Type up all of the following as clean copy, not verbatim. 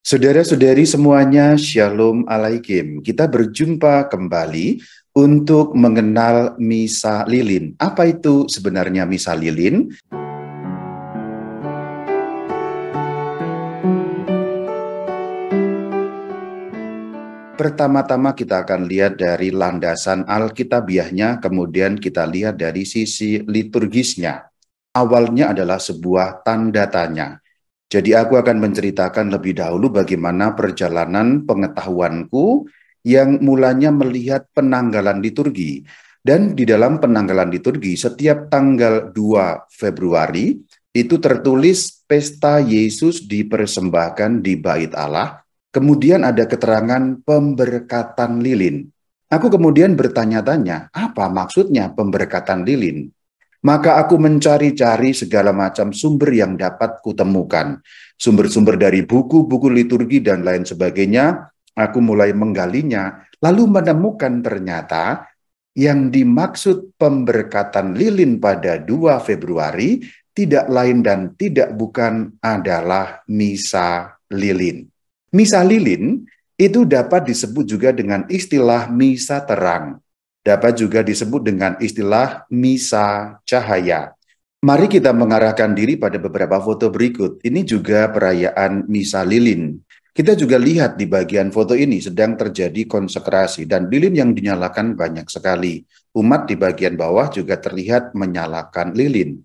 Saudara-saudari semuanya, Shalom Alaikum. Kita berjumpa kembali untuk mengenal Misa Lilin. Apa itu sebenarnya Misa Lilin? Pertama-tama kita akan lihat dari landasan Alkitabiahnya, kemudian kita lihat dari sisi liturgisnya. Awalnya adalah sebuah tanda tanya. Jadi aku akan menceritakan lebih dahulu bagaimana perjalanan pengetahuanku yang mulanya melihat penanggalan liturgi. Dan di dalam penanggalan liturgi, setiap tanggal 2 Februari, itu tertulis pesta Yesus dipersembahkan di Bait Allah. Kemudian ada keterangan pemberkatan lilin. Aku kemudian bertanya-tanya, apa maksudnya pemberkatan lilin? Maka aku mencari-cari segala macam sumber yang dapat kutemukan. Sumber-sumber dari buku-buku liturgi dan lain sebagainya, aku mulai menggalinya, lalu menemukan ternyata yang dimaksud pemberkatan lilin pada 2 Februari tidak lain dan tidak bukan adalah Misa Lilin. Misa Lilin itu dapat disebut juga dengan istilah Misa Terang. Dapat juga disebut dengan istilah Misa Cahaya. Mari kita mengarahkan diri pada beberapa foto berikut. Ini juga perayaan Misa Lilin. Kita juga lihat di bagian foto ini sedang terjadi konsekrasi dan lilin yang dinyalakan banyak sekali. Umat di bagian bawah juga terlihat menyalakan lilin.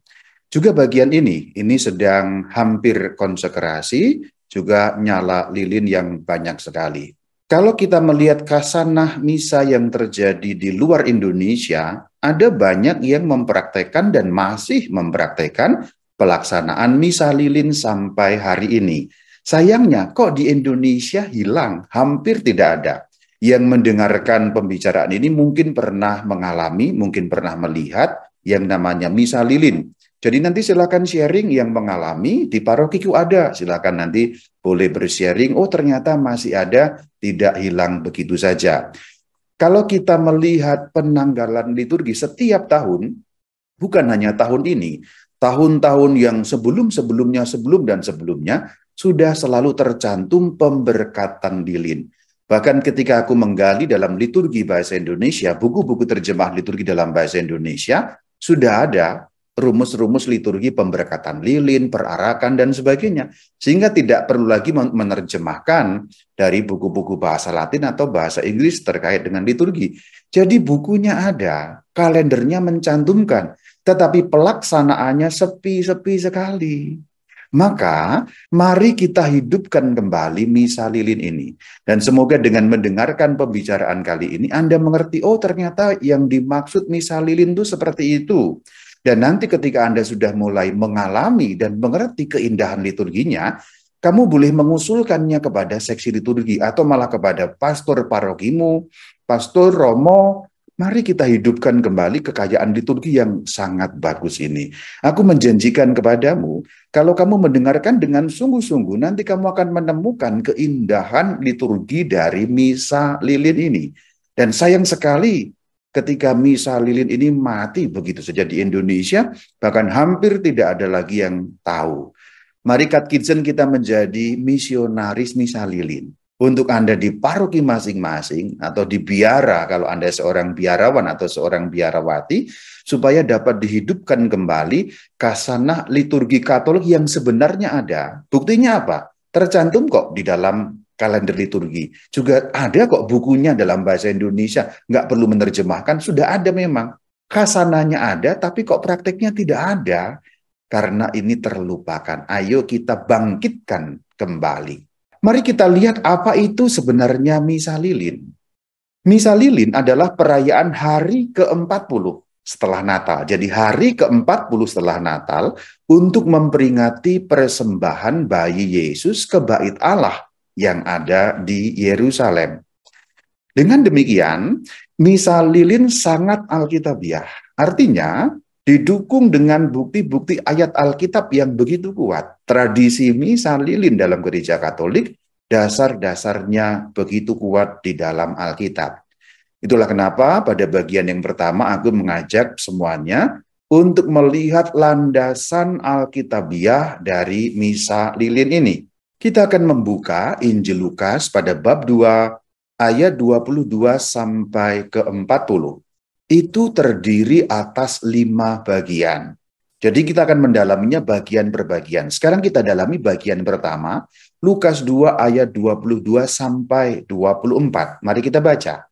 Juga bagian ini sedang hampir konsekrasi, juga nyala lilin yang banyak sekali. Kalau kita melihat khasanah misa yang terjadi di luar Indonesia, ada banyak yang mempraktekkan dan masih mempraktekkan pelaksanaan misa lilin sampai hari ini. Sayangnya kok di Indonesia hilang, hampir tidak ada. Yang mendengarkan pembicaraan ini mungkin pernah mengalami, mungkin pernah melihat yang namanya misa lilin. Jadi nanti silakan sharing yang mengalami, di parokiku ada, silakan nanti boleh bersharing, oh ternyata masih ada, tidak hilang begitu saja. Kalau kita melihat penanggalan liturgi setiap tahun, bukan hanya tahun ini, tahun-tahun yang sebelum-sebelumnya, sebelum dan sebelumnya, sudah selalu tercantum pemberkatan lilin. Bahkan ketika aku menggali dalam liturgi bahasa Indonesia, buku-buku terjemah liturgi dalam bahasa Indonesia, sudah ada rumus-rumus liturgi pemberkatan lilin, perarakan, dan sebagainya. Sehingga tidak perlu lagi menerjemahkan dari buku-buku bahasa Latin atau bahasa Inggris terkait dengan liturgi. Jadi bukunya ada, kalendernya mencantumkan, tetapi pelaksanaannya sepi-sepi sekali. Maka mari kita hidupkan kembali Misa Lilin ini. Dan semoga dengan mendengarkan pembicaraan kali ini Anda mengerti, oh ternyata yang dimaksud Misa Lilin itu seperti itu. Dan nanti ketika Anda sudah mulai mengalami dan mengerti keindahan liturginya, kamu boleh mengusulkannya kepada seksi liturgi atau malah kepada pastor parokimu, pastor romo. Mari kita hidupkan kembali kekayaan liturgi yang sangat bagus ini. Aku menjanjikan kepadamu, kalau kamu mendengarkan dengan sungguh-sungguh, nanti kamu akan menemukan keindahan liturgi dari Misa Lilin ini. Dan sayang sekali, ketika Misa Lilin ini mati begitu saja di Indonesia, bahkan hampir tidak ada lagi yang tahu. Mari Katekisen kita menjadi misionaris Misa Lilin. Untuk Anda di paroki masing-masing atau di biara, kalau Anda seorang biarawan atau seorang biarawati, supaya dapat dihidupkan kembali khasanah liturgi Katolik yang sebenarnya ada. Buktinya apa? Tercantum kok di dalam kalender liturgi. Juga ada kok bukunya dalam bahasa Indonesia, nggak perlu menerjemahkan, sudah ada memang. Khasanahnya ada, tapi kok prakteknya tidak ada. Karena ini terlupakan. Ayo kita bangkitkan kembali. Mari kita lihat apa itu sebenarnya Misa Lilin. Misa Lilin adalah perayaan hari ke-40 setelah Natal. Jadi hari ke-40 setelah Natal untuk memperingati persembahan bayi Yesus ke Bait Allah yang ada di Yerusalem. Dengan demikian, Misa Lilin sangat alkitabiah. Artinya, didukung dengan bukti-bukti ayat Alkitab yang begitu kuat. Tradisi Misa Lilin dalam Gereja Katolik, dasar-dasarnya begitu kuat di dalam Alkitab. Itulah kenapa pada bagian yang pertama aku mengajak semuanya untuk melihat landasan Alkitabiah dari Misa Lilin ini. Kita akan membuka Injil Lukas pada bab 2 ayat 22 sampai ke 40. Itu terdiri atas 5 bagian. Jadi kita akan mendalaminya bagian per bagian. Sekarang kita dalami bagian pertama, Lukas 2 ayat 22 sampai 24. Mari kita baca.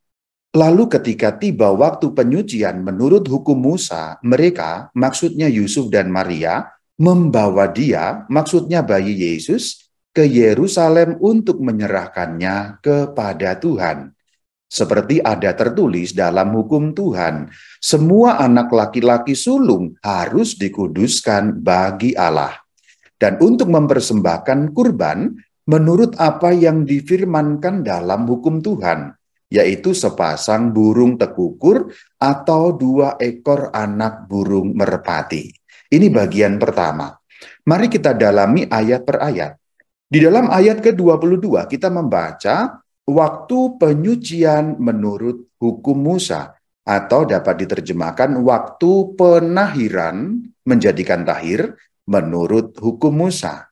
Lalu ketika tiba waktu penyucian menurut hukum Musa, mereka, maksudnya Yusuf dan Maria, membawa dia, maksudnya bayi Yesus, ke Yerusalem untuk menyerahkannya kepada Tuhan. Seperti ada tertulis dalam hukum Tuhan, semua anak laki-laki sulung harus dikuduskan bagi Allah. Dan untuk mempersembahkan kurban, menurut apa yang difirmankan dalam hukum Tuhan, yaitu sepasang burung tekukur atau 2 ekor anak burung merpati. Ini bagian pertama. Mari kita dalami ayat per ayat. Di dalam ayat ke-22 kita membaca waktu penyucian menurut hukum Musa, atau dapat diterjemahkan waktu penahiran menjadikan tahir menurut hukum Musa.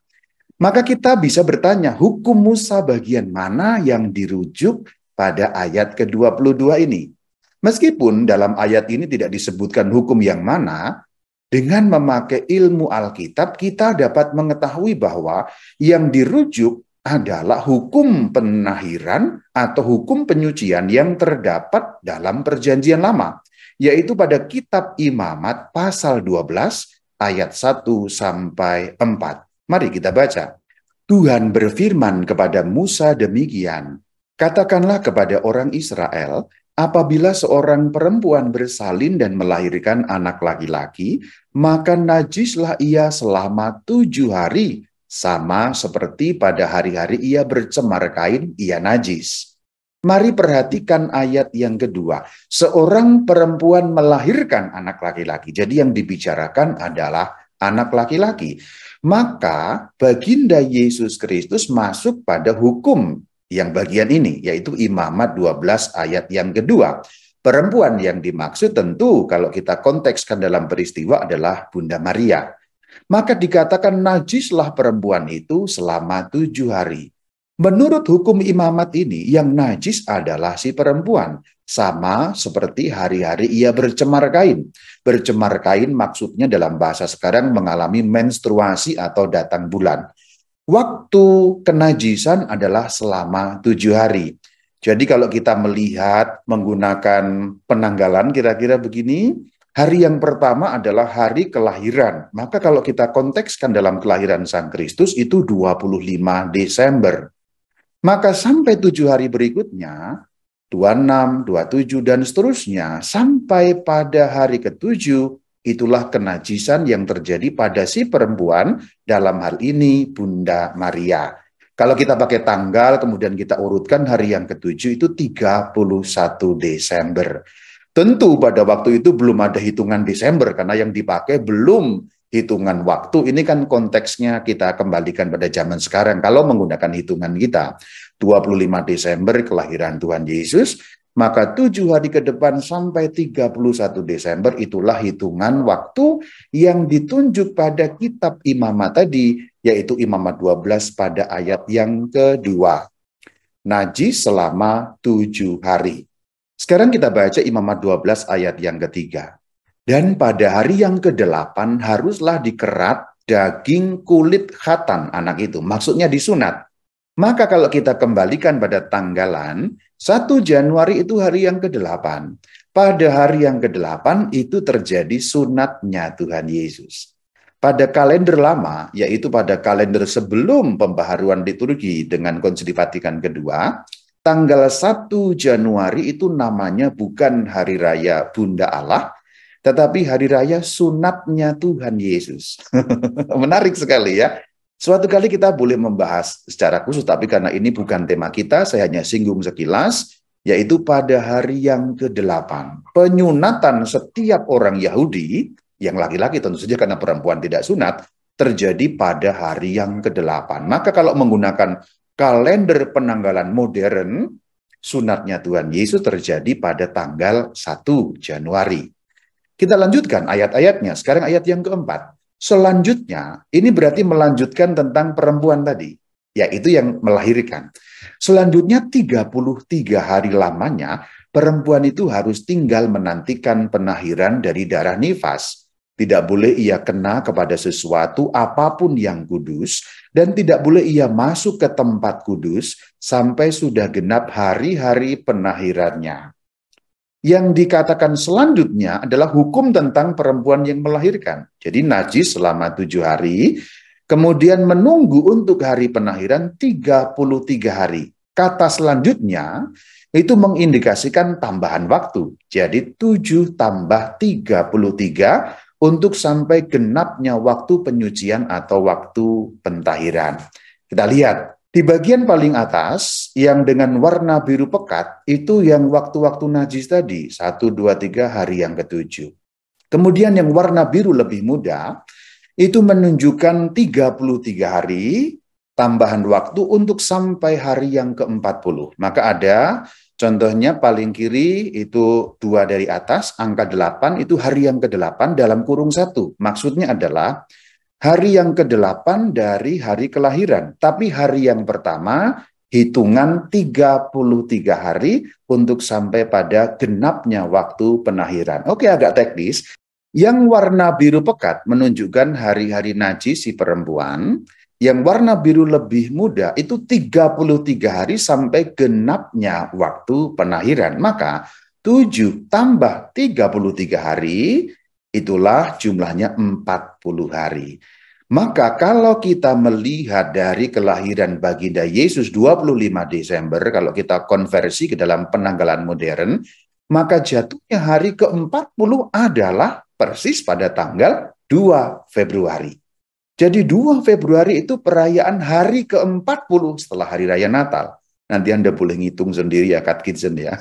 Maka kita bisa bertanya, hukum Musa bagian mana yang dirujuk pada ayat ke-22 ini? Meskipun dalam ayat ini tidak disebutkan hukum yang mana, dengan memakai ilmu Alkitab, kita dapat mengetahui bahwa yang dirujuk adalah hukum penahiran atau hukum penyucian yang terdapat dalam Perjanjian Lama, yaitu pada kitab Imamat pasal 12 ayat 1 sampai 4. Mari kita baca. Tuhan berfirman kepada Musa demikian, katakanlah kepada orang Israel, apabila seorang perempuan bersalin dan melahirkan anak laki-laki, maka najislah ia selama 7 hari, sama seperti pada hari-hari ia bercemar kain, ia najis. Mari perhatikan ayat yang kedua. Seorang perempuan melahirkan anak laki-laki. Jadi yang dibicarakan adalah anak laki-laki. Maka baginda Yesus Kristus masuk pada hukum yang bagian ini, yaitu Imamat 12 ayat yang kedua. Perempuan yang dimaksud tentu kalau kita kontekskan dalam peristiwa adalah Bunda Maria. Maka dikatakan najislah perempuan itu selama 7 hari. Menurut hukum Imamat ini, yang najis adalah si perempuan. Sama seperti hari-hari ia bercemar kain. Bercemar kain maksudnya dalam bahasa sekarang mengalami menstruasi atau datang bulan. Waktu kenajisan adalah selama 7 hari. Jadi kalau kita melihat menggunakan penanggalan kira-kira begini, hari yang pertama adalah hari kelahiran. Maka kalau kita kontekskan dalam kelahiran Sang Kristus itu 25 Desember. Maka sampai 7 hari berikutnya, 26, 27 dan seterusnya, sampai pada hari ke-7, itulah kenajisan yang terjadi pada si perempuan, dalam hal ini Bunda Maria. Kalau kita pakai tanggal, kemudian kita urutkan hari yang ke-7 itu 31 Desember. Tentu pada waktu itu belum ada hitungan Desember, karena yang dipakai belum hitungan waktu. Ini kan konteksnya kita kembalikan pada zaman sekarang. Kalau menggunakan hitungan kita, 25 Desember kelahiran Tuhan Yesus, maka 7 hari ke depan sampai 31 Desember itulah hitungan waktu yang ditunjuk pada kitab Imamat tadi, yaitu Imamat 12 pada ayat yang kedua. Najis selama 7 hari. Sekarang kita baca Imamat 12 ayat yang ketiga. Dan pada hari yang ke-8 haruslah dikerat daging kulit khatan anak itu. Maksudnya disunat. Maka kalau kita kembalikan pada tanggalan, 1 Januari itu hari yang ke-8. Pada hari yang ke-8 itu terjadi sunatnya Tuhan Yesus. Pada kalender lama, yaitu pada kalender sebelum pembaharuan liturgi dengan Konsili Vatikan kedua, tanggal 1 Januari itu namanya bukan Hari Raya Bunda Allah, tetapi Hari Raya sunatnya Tuhan Yesus. Menarik sekali ya. Suatu kali kita boleh membahas secara khusus, tapi karena ini bukan tema kita, saya hanya singgung sekilas, yaitu pada hari yang ke-8. Penyunatan setiap orang Yahudi, yang laki-laki tentu saja karena perempuan tidak sunat, terjadi pada hari yang ke-8. Maka kalau menggunakan kalender penanggalan modern, sunatnya Tuhan Yesus terjadi pada tanggal 1 Januari. Kita lanjutkan ayat-ayatnya, sekarang ayat yang keempat. Selanjutnya, ini berarti melanjutkan tentang perempuan tadi. yaitu yang melahirkan. Selanjutnya 33 hari lamanya perempuan itu harus tinggal menantikan penahiran dari darah nifas. Tidak boleh ia kena kepada sesuatu apapun yang kudus, dan tidak boleh ia masuk ke tempat kudus sampai sudah genap hari-hari penahirannya. Yang dikatakan selanjutnya adalah hukum tentang perempuan yang melahirkan. Jadi najis selama 7 hari, kemudian menunggu untuk hari penahiran 33 hari. Kata selanjutnya itu mengindikasikan tambahan waktu. Jadi 7 tambah 33 untuk sampai genapnya waktu penyucian atau waktu pentahiran. Kita lihat, di bagian paling atas yang dengan warna biru pekat, itu yang waktu-waktu najis tadi, 1, 2, 3 hari yang ke-7. Kemudian yang warna biru lebih muda, itu menunjukkan 33 hari, tambahan waktu untuk sampai hari yang ke-40. Maka ada contohnya paling kiri itu 2 dari atas, angka 8 itu hari yang ke-8 dalam kurung 1. Maksudnya adalah hari yang ke-8 dari hari kelahiran. Tapi hari yang pertama hitungan 33 hari untuk sampai pada genapnya waktu penahiran. Oke, agak teknis. Yang warna biru pekat menunjukkan hari-hari najis si perempuan. Yang warna biru lebih muda itu 33 hari sampai genapnya waktu penahiran. Maka 7 tambah 33 hari, itulah jumlahnya 40 hari. Maka kalau kita melihat dari kelahiran baginda Yesus 25 Desember, kalau kita konversi ke dalam penanggalan modern, maka jatuhnya hari ke-40 adalah persis pada tanggal 2 Februari. Jadi 2 Februari itu perayaan hari ke-40 setelah Hari Raya Natal. Nanti Anda boleh ngitung sendiri ya, Katkidsen ya.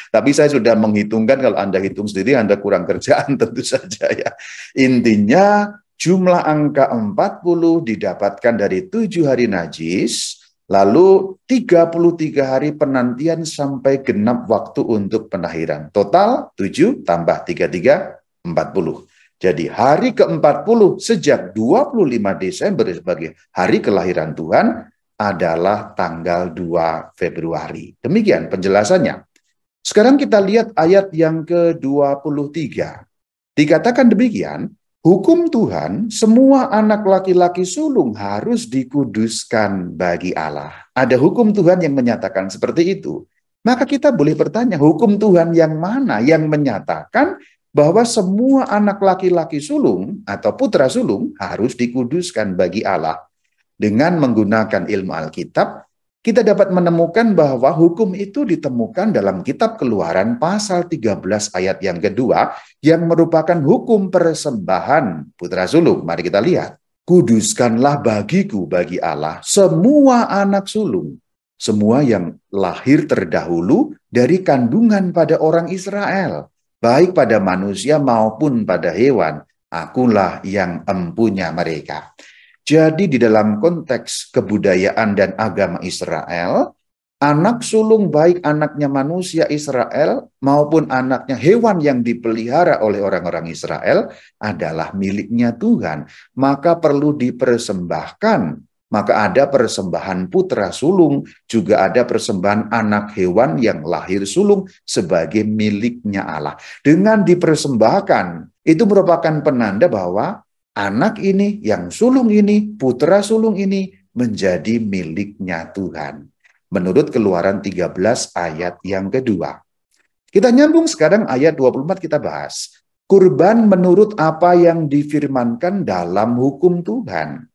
Tapi saya sudah menghitungkan, kalau Anda hitung sendiri Anda kurang kerjaan tentu saja ya. Intinya jumlah angka 40 didapatkan dari 7 hari najis, lalu 33 hari penantian sampai genap waktu untuk penahiran. Total 7 tambah 33, 40. Jadi hari ke-40 sejak 25 Desember sebagai hari kelahiran Tuhan adalah tanggal 2 Februari. Demikian penjelasannya. Sekarang kita lihat ayat yang ke-23. Dikatakan demikian, hukum Tuhan, semua anak laki-laki sulung harus dikuduskan bagi Allah. Ada hukum Tuhan yang menyatakan seperti itu. Maka kita boleh bertanya, hukum Tuhan yang mana yang menyatakan bahwa semua anak laki-laki sulung atau putra sulung harus dikuduskan bagi Allah? Dengan menggunakan ilmu Alkitab, kita dapat menemukan bahwa hukum itu ditemukan dalam kitab Keluaran pasal 13 ayat yang kedua, yang merupakan hukum persembahan putra sulung. Mari kita lihat. Kuduskanlah bagiku, bagi Allah, semua anak sulung, semua yang lahir terdahulu dari kandungan pada orang Israel, baik pada manusia maupun pada hewan, akulah yang empunya mereka. Jadi di dalam konteks kebudayaan dan agama Israel, anak sulung baik anaknya manusia Israel maupun anaknya hewan yang dipelihara oleh orang-orang Israel adalah miliknya Tuhan. Maka perlu dipersembahkan. Maka ada persembahan putra sulung, juga ada persembahan anak hewan yang lahir sulung sebagai miliknya Allah. Dengan dipersembahkan, itu merupakan penanda bahwa anak ini, yang sulung ini, putra sulung ini menjadi miliknya Tuhan. Menurut Keluaran 13 ayat yang kedua. Kita nyambung sekarang ayat 24 kita bahas. Kurban menurut apa yang difirmankan dalam hukum Tuhan.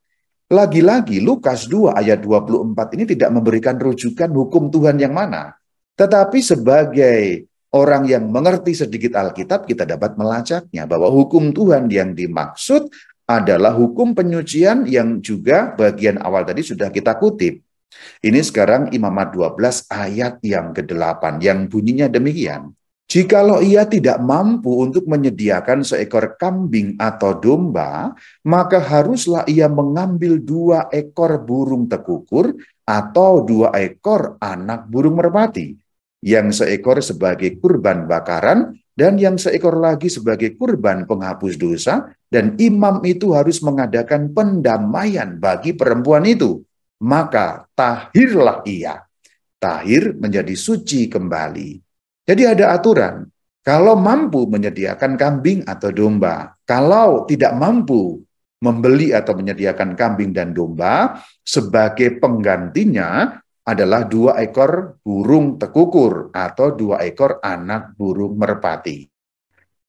Lagi-lagi Lukas 2 ayat 24 ini tidak memberikan rujukan hukum Tuhan yang mana. Tetapi sebagai orang yang mengerti sedikit Alkitab, kita dapat melacaknya bahwa hukum Tuhan yang dimaksud adalah hukum penyucian yang juga bagian awal tadi sudah kita kutip. Ini sekarang Imamat 12 ayat yang ke-8 yang bunyinya demikian. Jikalau ia tidak mampu untuk menyediakan seekor kambing atau domba, maka haruslah ia mengambil 2 ekor burung tekukur atau 2 ekor anak burung merpati, yang seekor sebagai kurban bakaran dan yang seekor lagi sebagai kurban penghapus dosa, dan imam itu harus mengadakan pendamaian bagi perempuan itu. maka tahirlah ia. Tahir menjadi suci kembali. Jadi ada aturan. Kalau mampu menyediakan kambing atau domba, kalau tidak mampu membeli atau menyediakan kambing dan domba, sebagai penggantinya adalah 2 ekor burung tekukur atau 2 ekor anak burung merpati.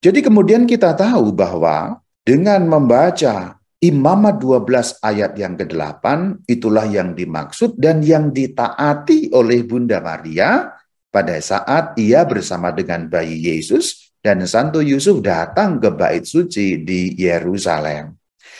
Jadi kemudian kita tahu bahwa dengan membaca Imamat 12 ayat yang ke-8, itulah yang dimaksud dan yang ditaati oleh Bunda Maria pada saat ia bersama dengan bayi Yesus dan Santo Yusuf datang ke bait suci di Yerusalem.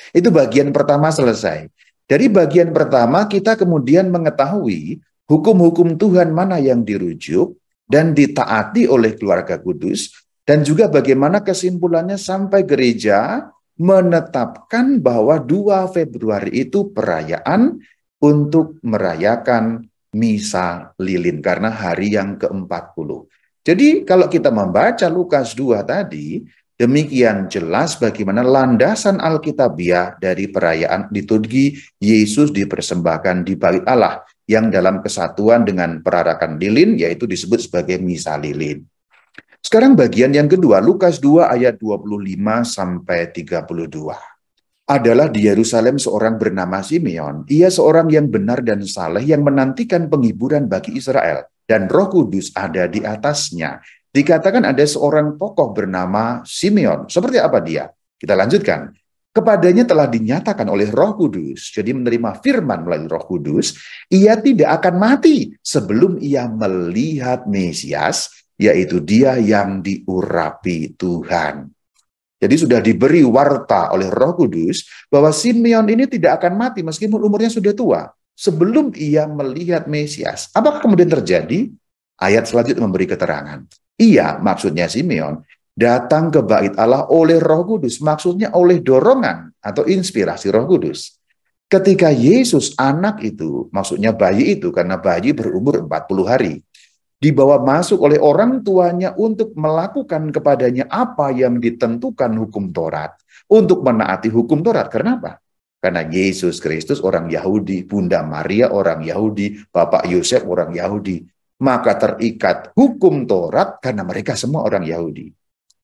Itu bagian pertama selesai. Dari bagian pertama kita kemudian mengetahui hukum-hukum Tuhan mana yang dirujuk dan ditaati oleh keluarga kudus, dan juga bagaimana kesimpulannya sampai gereja menetapkan bahwa 2 Februari itu perayaan untuk merayakan Misa Lilin karena hari yang ke-40. Jadi kalau kita membaca Lukas 2 tadi, demikian jelas bagaimana landasan Alkitabiah dari perayaan liturgi Yesus dipersembahkan di bait Allah yang dalam kesatuan dengan perarakan lilin, yaitu disebut sebagai Misa Lilin. Sekarang bagian yang kedua, Lukas 2 ayat 25 sampai 32. Adalah di Yerusalem seorang bernama Simeon. Ia seorang yang benar dan saleh yang menantikan penghiburan bagi Israel, dan Roh Kudus ada di atasnya. Dikatakan ada seorang tokoh bernama Simeon. Seperti apa dia? Kita lanjutkan. Kepadanya telah dinyatakan oleh Roh Kudus, jadi menerima firman melalui Roh Kudus, ia tidak akan mati sebelum ia melihat Mesias, yaitu dia yang diurapi Tuhan. Jadi sudah diberi warta oleh Roh Kudus bahwa Simeon ini tidak akan mati meskipun umurnya sudah tua sebelum ia melihat Mesias. Apakah kemudian terjadi? Ayat selanjutnya memberi keterangan. Ia, maksudnya Simeon, datang ke bait Allah oleh Roh Kudus, maksudnya oleh dorongan atau inspirasi Roh Kudus. Ketika Yesus anak itu, maksudnya bayi itu, karena bayi berumur 40 hari, dibawa masuk oleh orang tuanya untuk melakukan kepadanya apa yang ditentukan hukum Taurat. Untuk menaati hukum Taurat. Kenapa? Karena Yesus Kristus orang Yahudi, Bunda Maria orang Yahudi, Bapak Yosef orang Yahudi. Maka terikat hukum Taurat karena mereka semua orang Yahudi.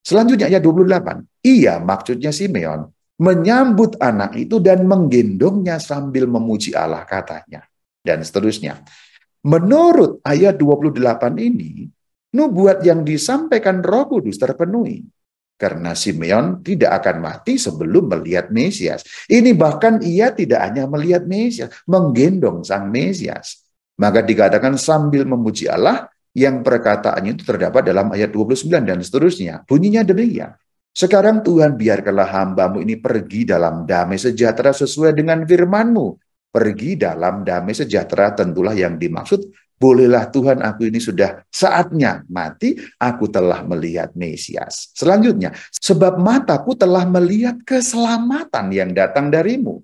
Selanjutnya ayat 28. Ia, maksudnya Simeon, menyambut anak itu dan menggendongnya sambil memuji Allah katanya. Dan seterusnya. Menurut ayat 28 ini, nubuat yang disampaikan Roh Kudus terpenuhi. Karena Simeon tidak akan mati sebelum melihat Mesias. Ini bahkan ia tidak hanya melihat Mesias, menggendong sang Mesias. Maka dikatakan sambil memuji Allah, yang perkataannya itu terdapat dalam ayat 29 dan seterusnya. Bunyinya demikian. Sekarang Tuhan biarkanlah hamba-Mu ini pergi dalam damai sejahtera sesuai dengan firman-Mu. Pergi dalam damai sejahtera, tentulah yang dimaksud, bolehlah Tuhan aku ini sudah saatnya mati, aku telah melihat Mesias. Selanjutnya, sebab mataku telah melihat keselamatan yang datang darimu.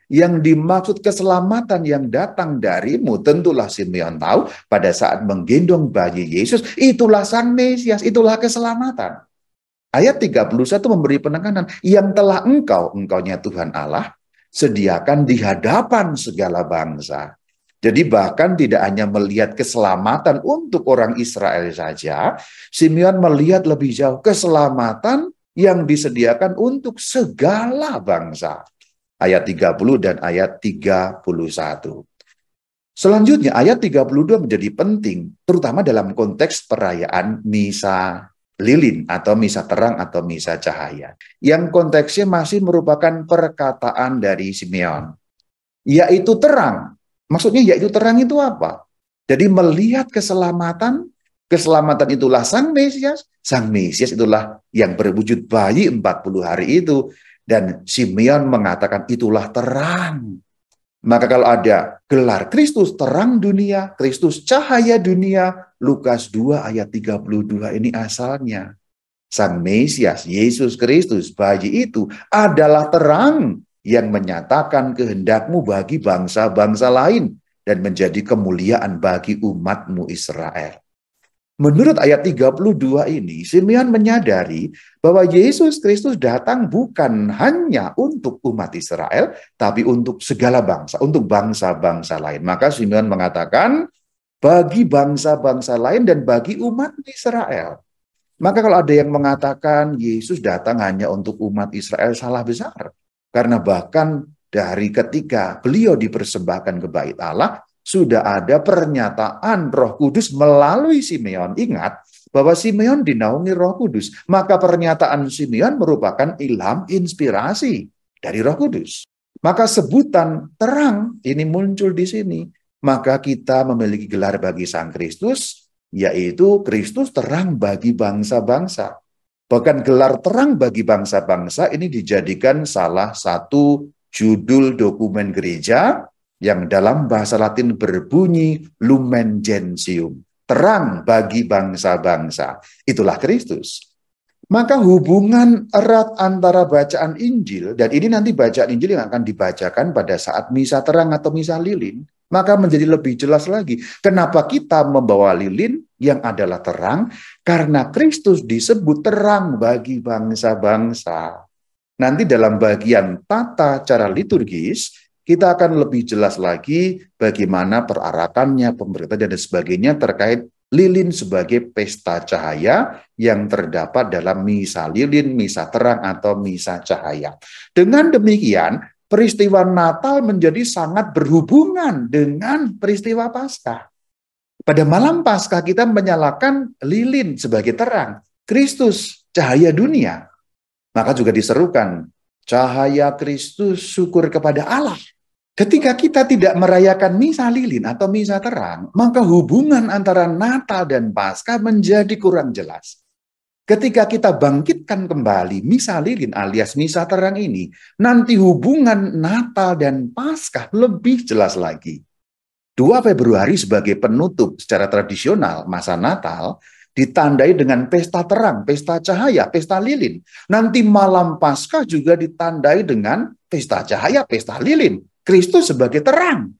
Yang dimaksud keselamatan yang datang darimu, tentulah Simeon tahu pada saat menggendong bayi Yesus, itulah sang Mesias, itulah keselamatan. Ayat 31 memberi penekanan, yang telah engkaunya Tuhan Allah, sediakan di hadapan segala bangsa. Jadi bahkan tidak hanya melihat keselamatan untuk orang Israel saja, Simeon melihat lebih jauh keselamatan yang disediakan untuk segala bangsa. Ayat 30 dan ayat 31. Selanjutnya ayat 32 menjadi penting, terutama dalam konteks perayaan Misa Lilin atau Misa Terang atau Misa Cahaya. Yang konteksnya masih merupakan perkataan dari Simeon. Yaitu terang. Maksudnya yaitu terang itu apa? Jadi melihat keselamatan, keselamatan itulah sang Mesias itulah yang berwujud bayi 40 hari itu. Dan Simeon mengatakan itulah terang. Maka kalau ada gelar Kristus terang dunia, Kristus cahaya dunia, Lukas 2 ayat 32 ini asalnya. Sang Mesias, Yesus Kristus, bayi itu adalah terang yang menyatakan kehendakmu bagi bangsa-bangsa lain dan menjadi kemuliaan bagi umatmu Israel. Menurut ayat 32 ini, Simeon menyadari bahwa Yesus Kristus datang bukan hanya untuk umat Israel, tapi untuk segala bangsa, untuk bangsa-bangsa lain. Maka Simeon mengatakan, bagi bangsa-bangsa lain dan bagi umat Israel. Maka kalau ada yang mengatakan Yesus datang hanya untuk umat Israel, salah besar. Karena bahkan dari ketika beliau dipersembahkan ke bait Allah, sudah ada pernyataan Roh Kudus melalui Simeon. Ingat bahwa Simeon dinaungi Roh Kudus. Maka pernyataan Simeon merupakan ilham inspirasi dari Roh Kudus. Maka sebutan terang ini muncul di sini. Maka kita memiliki gelar bagi Sang Kristus, yaitu Kristus terang bagi bangsa-bangsa. Bahkan gelar terang bagi bangsa-bangsa ini dijadikan salah satu judul dokumen gereja yang dalam bahasa Latin berbunyi Lumen Gentium, terang bagi bangsa-bangsa. Itulah Kristus. Maka hubungan erat antara bacaan Injil, dan ini nanti bacaan Injil yang akan dibacakan pada saat misa terang atau misa lilin, maka menjadi lebih jelas lagi. Kenapa kita membawa lilin yang adalah terang? Karena Kristus disebut terang bagi bangsa-bangsa. Nanti dalam bagian tata cara liturgis, kita akan lebih jelas lagi bagaimana perarakannya, pemberitahuan dan sebagainya terkait lilin sebagai pesta cahaya yang terdapat dalam misa lilin, misa terang, atau misa cahaya. Dengan demikian, peristiwa Natal menjadi sangat berhubungan dengan peristiwa Paskah. Pada malam Paskah kita menyalakan lilin sebagai terang. Kristus, cahaya dunia. Maka juga diserukan, cahaya Kristus syukur kepada Allah. Ketika kita tidak merayakan misa lilin atau misa terang, maka hubungan antara Natal dan Paskah menjadi kurang jelas. Ketika kita bangkitkan kembali misa lilin alias misa terang ini, nanti hubungan Natal dan Paskah lebih jelas lagi. 2 Februari sebagai penutup secara tradisional masa Natal ditandai dengan pesta terang, pesta cahaya, pesta lilin. Nanti malam Paskah juga ditandai dengan pesta cahaya, pesta lilin. Kristus sebagai terang.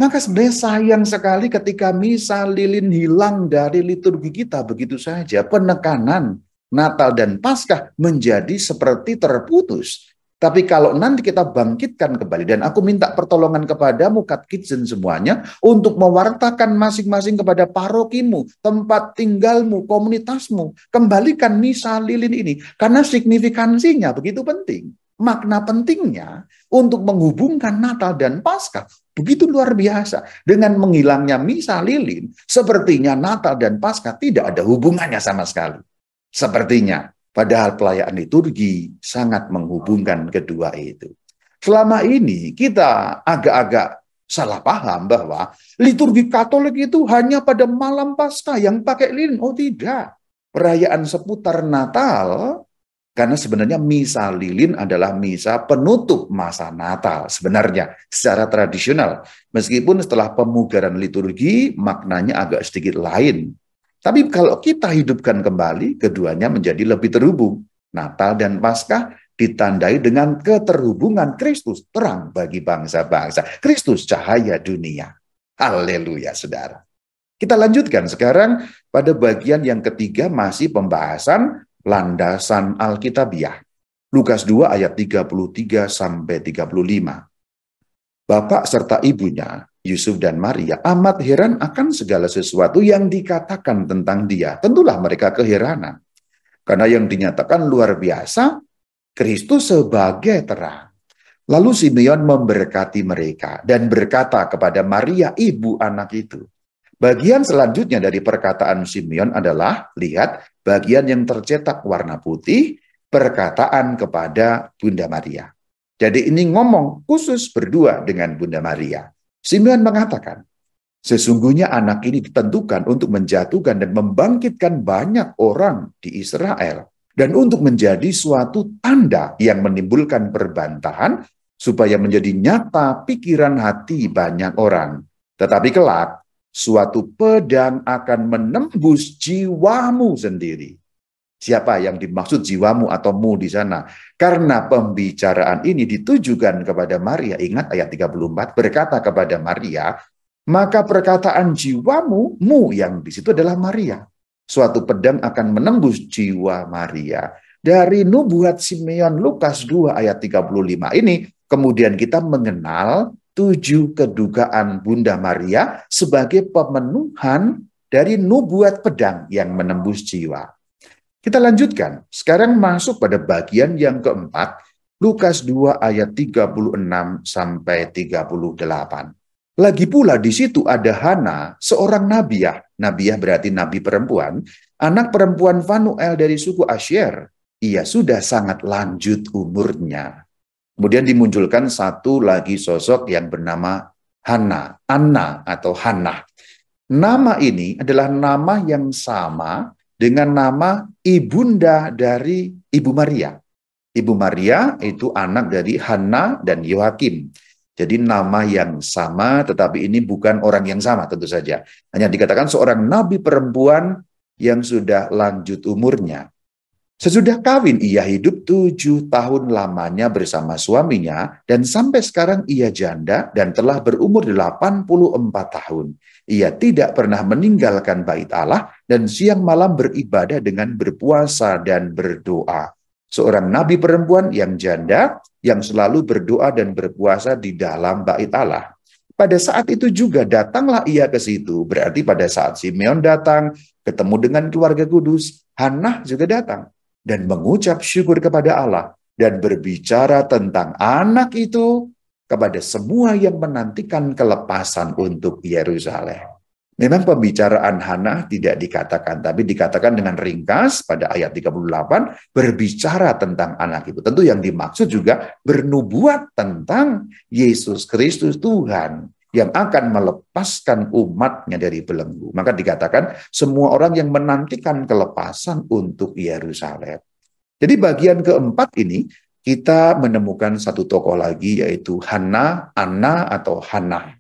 Maka sebenarnya sayang sekali ketika misa lilin hilang dari liturgi kita begitu saja. Penekanan Natal dan Paskah menjadi seperti terputus. Tapi kalau nanti kita bangkitkan kembali, dan aku minta pertolongan kepadamu, Katekismen semuanya, untuk mewartakan masing-masing kepada parokimu, tempat tinggalmu, komunitasmu, kembalikan misa lilin ini. Karena signifikansinya begitu penting. Makna pentingnya untuk menghubungkan Natal dan Paskah begitu luar biasa. Dengan menghilangnya misa lilin, sepertinya Natal dan Paskah tidak ada hubungannya sama sekali. Sepertinya, padahal perayaan liturgi sangat menghubungkan kedua itu. Selama ini kita agak-agak salah paham bahwa liturgi Katolik itu hanya pada malam Paskah yang pakai lilin. Oh tidak, perayaan seputar Natal. Karena sebenarnya misa lilin adalah misa penutup masa Natal sebenarnya secara tradisional. Meskipun setelah pemugaran liturgi maknanya agak sedikit lain. Tapi kalau kita hidupkan kembali, keduanya menjadi lebih terhubung. Natal dan Paskah ditandai dengan keterhubungan Kristus terang bagi bangsa-bangsa. Kristus cahaya dunia. Haleluya, saudara. Kita lanjutkan sekarang pada bagian yang ketiga, masih pembahasan landasan Alkitabiah. Lukas 2 ayat 33 sampai 35. Bapak serta ibunya, Yusuf dan Maria, amat heran akan segala sesuatu yang dikatakan tentang dia. Tentulah mereka keheranan. Karena yang dinyatakan luar biasa, Kristus sebagai terang. Lalu Simeon memberkati mereka dan berkata kepada Maria, ibu anak itu. Bagian selanjutnya dari perkataan Simeon adalah, lihat, bagian yang tercetak warna putih, perkataan kepada Bunda Maria. Jadi ini ngomong khusus berdua dengan Bunda Maria. Simeon mengatakan, sesungguhnya anak ini ditentukan untuk menjatuhkan dan membangkitkan banyak orang di Israel, dan untuk menjadi suatu tanda yang menimbulkan perbantahan, supaya menjadi nyata pikiran hati banyak orang. Tetapi kelak, suatu pedang akan menembus jiwamu sendiri. Siapa yang dimaksud jiwamu atau mu di sana? Karena pembicaraan ini ditujukan kepada Maria. Ingat ayat 34 berkata kepada Maria, maka perkataan jiwamu, mu yang di situ adalah Maria. suatu pedang akan menembus jiwa Maria. Dari nubuat Simeon Lukas 2 ayat 35 ini, kemudian kita mengenal 7 kedukaan Bunda Maria sebagai pemenuhan dari nubuat pedang yang menembus jiwa. Kita lanjutkan, sekarang masuk pada bagian yang keempat, Lukas 2 ayat 36 sampai 38. Lagi pula di situ ada Hana, seorang nabiah. Nabiah berarti nabi perempuan, anak perempuan Fanuel dari suku Asyer. Ia sudah sangat lanjut umurnya. Kemudian dimunculkan satu lagi sosok yang bernama Hana, Anna atau Hannah. Nama ini adalah nama yang sama dengan nama ibunda dari Ibu Maria. Ibu Maria itu anak dari Hana dan Yoakim. Jadi nama yang sama, tetapi ini bukan orang yang sama tentu saja. Hanya dikatakan seorang nabi perempuan yang sudah lanjut umurnya. Sesudah kawin, ia hidup 7 tahun lamanya bersama suaminya, dan sampai sekarang ia janda dan telah berumur 84 tahun. Ia tidak pernah meninggalkan bait Allah, dan siang malam beribadah dengan berpuasa dan berdoa. Seorang nabi perempuan yang janda, yang selalu berdoa dan berpuasa di dalam bait Allah. Pada saat itu juga datanglah ia ke situ, berarti pada saat Simeon datang, ketemu dengan keluarga kudus, Hannah juga datang. Dan mengucap syukur kepada Allah dan berbicara tentang anak itu kepada semua yang menantikan kelepasan untuk Yerusalem. Memang pembicaraan Hannah tidak dikatakan, tapi dikatakan dengan ringkas pada ayat 38, berbicara tentang anak itu. Tentu yang dimaksud juga bernubuat tentang Yesus Kristus Tuhan yang akan melepaskan umatnya dari belenggu. Maka dikatakan semua orang yang menantikan kelepasan untuk Yerusalem. Jadi bagian keempat ini kita menemukan satu tokoh lagi yaitu Hana, Anna atau Hannah.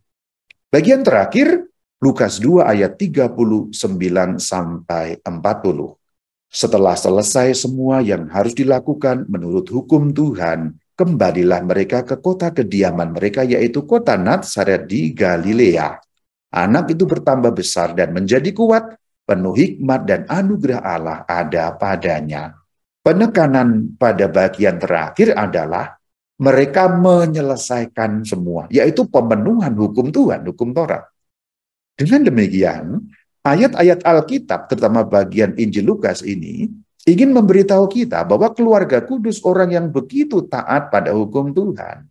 Bagian terakhir Lukas 2 ayat 39 sampai 40. Setelah selesai semua yang harus dilakukan menurut hukum Tuhan, kembalilah mereka ke kota kediaman mereka, yaitu kota Nazaret di Galilea. Anak itu bertambah besar dan menjadi kuat, penuh hikmat dan anugerah Allah ada padanya. Penekanan pada bagian terakhir adalah mereka menyelesaikan semua, yaitu pemenuhan hukum Tuhan, hukum Taurat. Dengan demikian, ayat-ayat Alkitab, terutama bagian Injil Lukas ini, ingin memberitahu kita bahwa keluarga kudus orang yang begitu taat pada hukum Tuhan.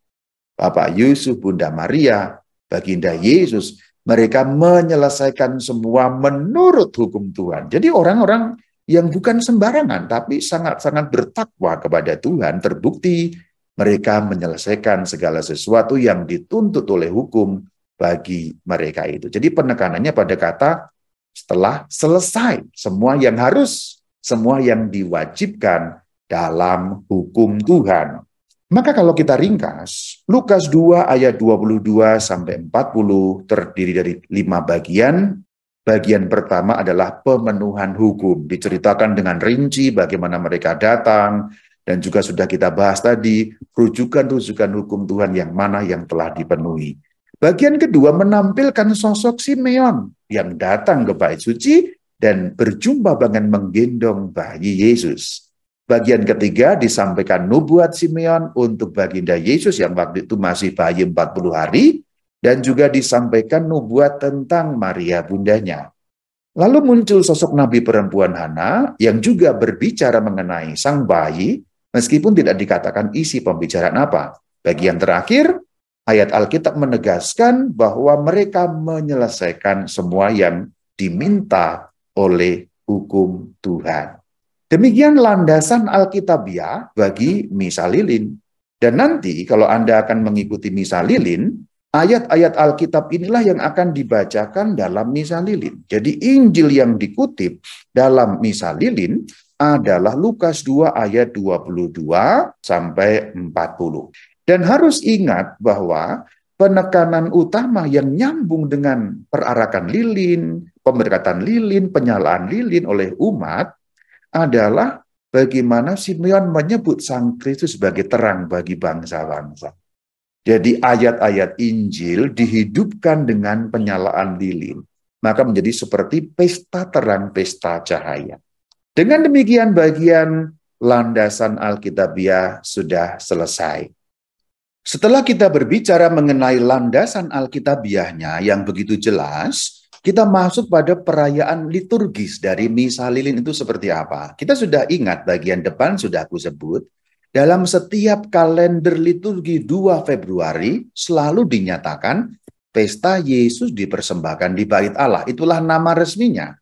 Bapak Yusuf, Bunda Maria, Baginda Yesus, mereka menyelesaikan semua menurut hukum Tuhan. Jadi orang-orang yang bukan sembarangan, tapi sangat-sangat bertakwa kepada Tuhan, terbukti mereka menyelesaikan segala sesuatu yang dituntut oleh hukum bagi mereka itu. Jadi penekanannya pada kata setelah selesai semua yang harus, semua yang diwajibkan dalam hukum Tuhan. Maka kalau kita ringkas, Lukas 2 ayat 22 sampai 40 terdiri dari 5 bagian. Bagian pertama adalah pemenuhan hukum. Diceritakan dengan rinci bagaimana mereka datang, dan juga sudah kita bahas tadi, rujukan-rujukan hukum Tuhan yang mana yang telah dipenuhi. Bagian kedua menampilkan sosok Simeon yang datang ke bait suci dan berjumpa dengan menggendong bayi Yesus. Bagian ketiga disampaikan nubuat Simeon untuk Baginda Yesus yang waktu itu masih bayi 40 hari, dan juga disampaikan nubuat tentang Maria bundanya. Lalu muncul sosok nabi perempuan Hana yang juga berbicara mengenai sang bayi, meskipun tidak dikatakan isi pembicaraan apa. Bagian terakhir, ayat Alkitab menegaskan bahwa mereka menyelesaikan semua yang diminta oleh hukum Tuhan. Demikian landasan Alkitabiah bagi Misa Lilin. Dan nanti kalau Anda akan mengikuti Misa Lilin, ayat-ayat Alkitab inilah yang akan dibacakan dalam Misa Lilin. Jadi Injil yang dikutip dalam Misa Lilin adalah Lukas 2 ayat 22 sampai 40. Dan harus ingat bahwa penekanan utama yang nyambung dengan perarakan lilin, pemberkatan lilin, penyalaan lilin oleh umat adalah bagaimana Simeon menyebut Sang Kristus sebagai terang bagi bangsa-bangsa. Jadi ayat-ayat Injil dihidupkan dengan penyalaan lilin. maka menjadi seperti pesta terang, pesta cahaya. Dengan demikian bagian landasan Alkitabiah sudah selesai. Setelah kita berbicara mengenai landasan Alkitabiahnya yang begitu jelas, kita masuk pada perayaan liturgis dari Misa Lilin itu seperti apa. Kita sudah ingat bagian depan sudah aku sebut, dalam setiap kalender liturgi 2 Februari selalu dinyatakan pesta Yesus dipersembahkan di Bait Allah. Itulah nama resminya.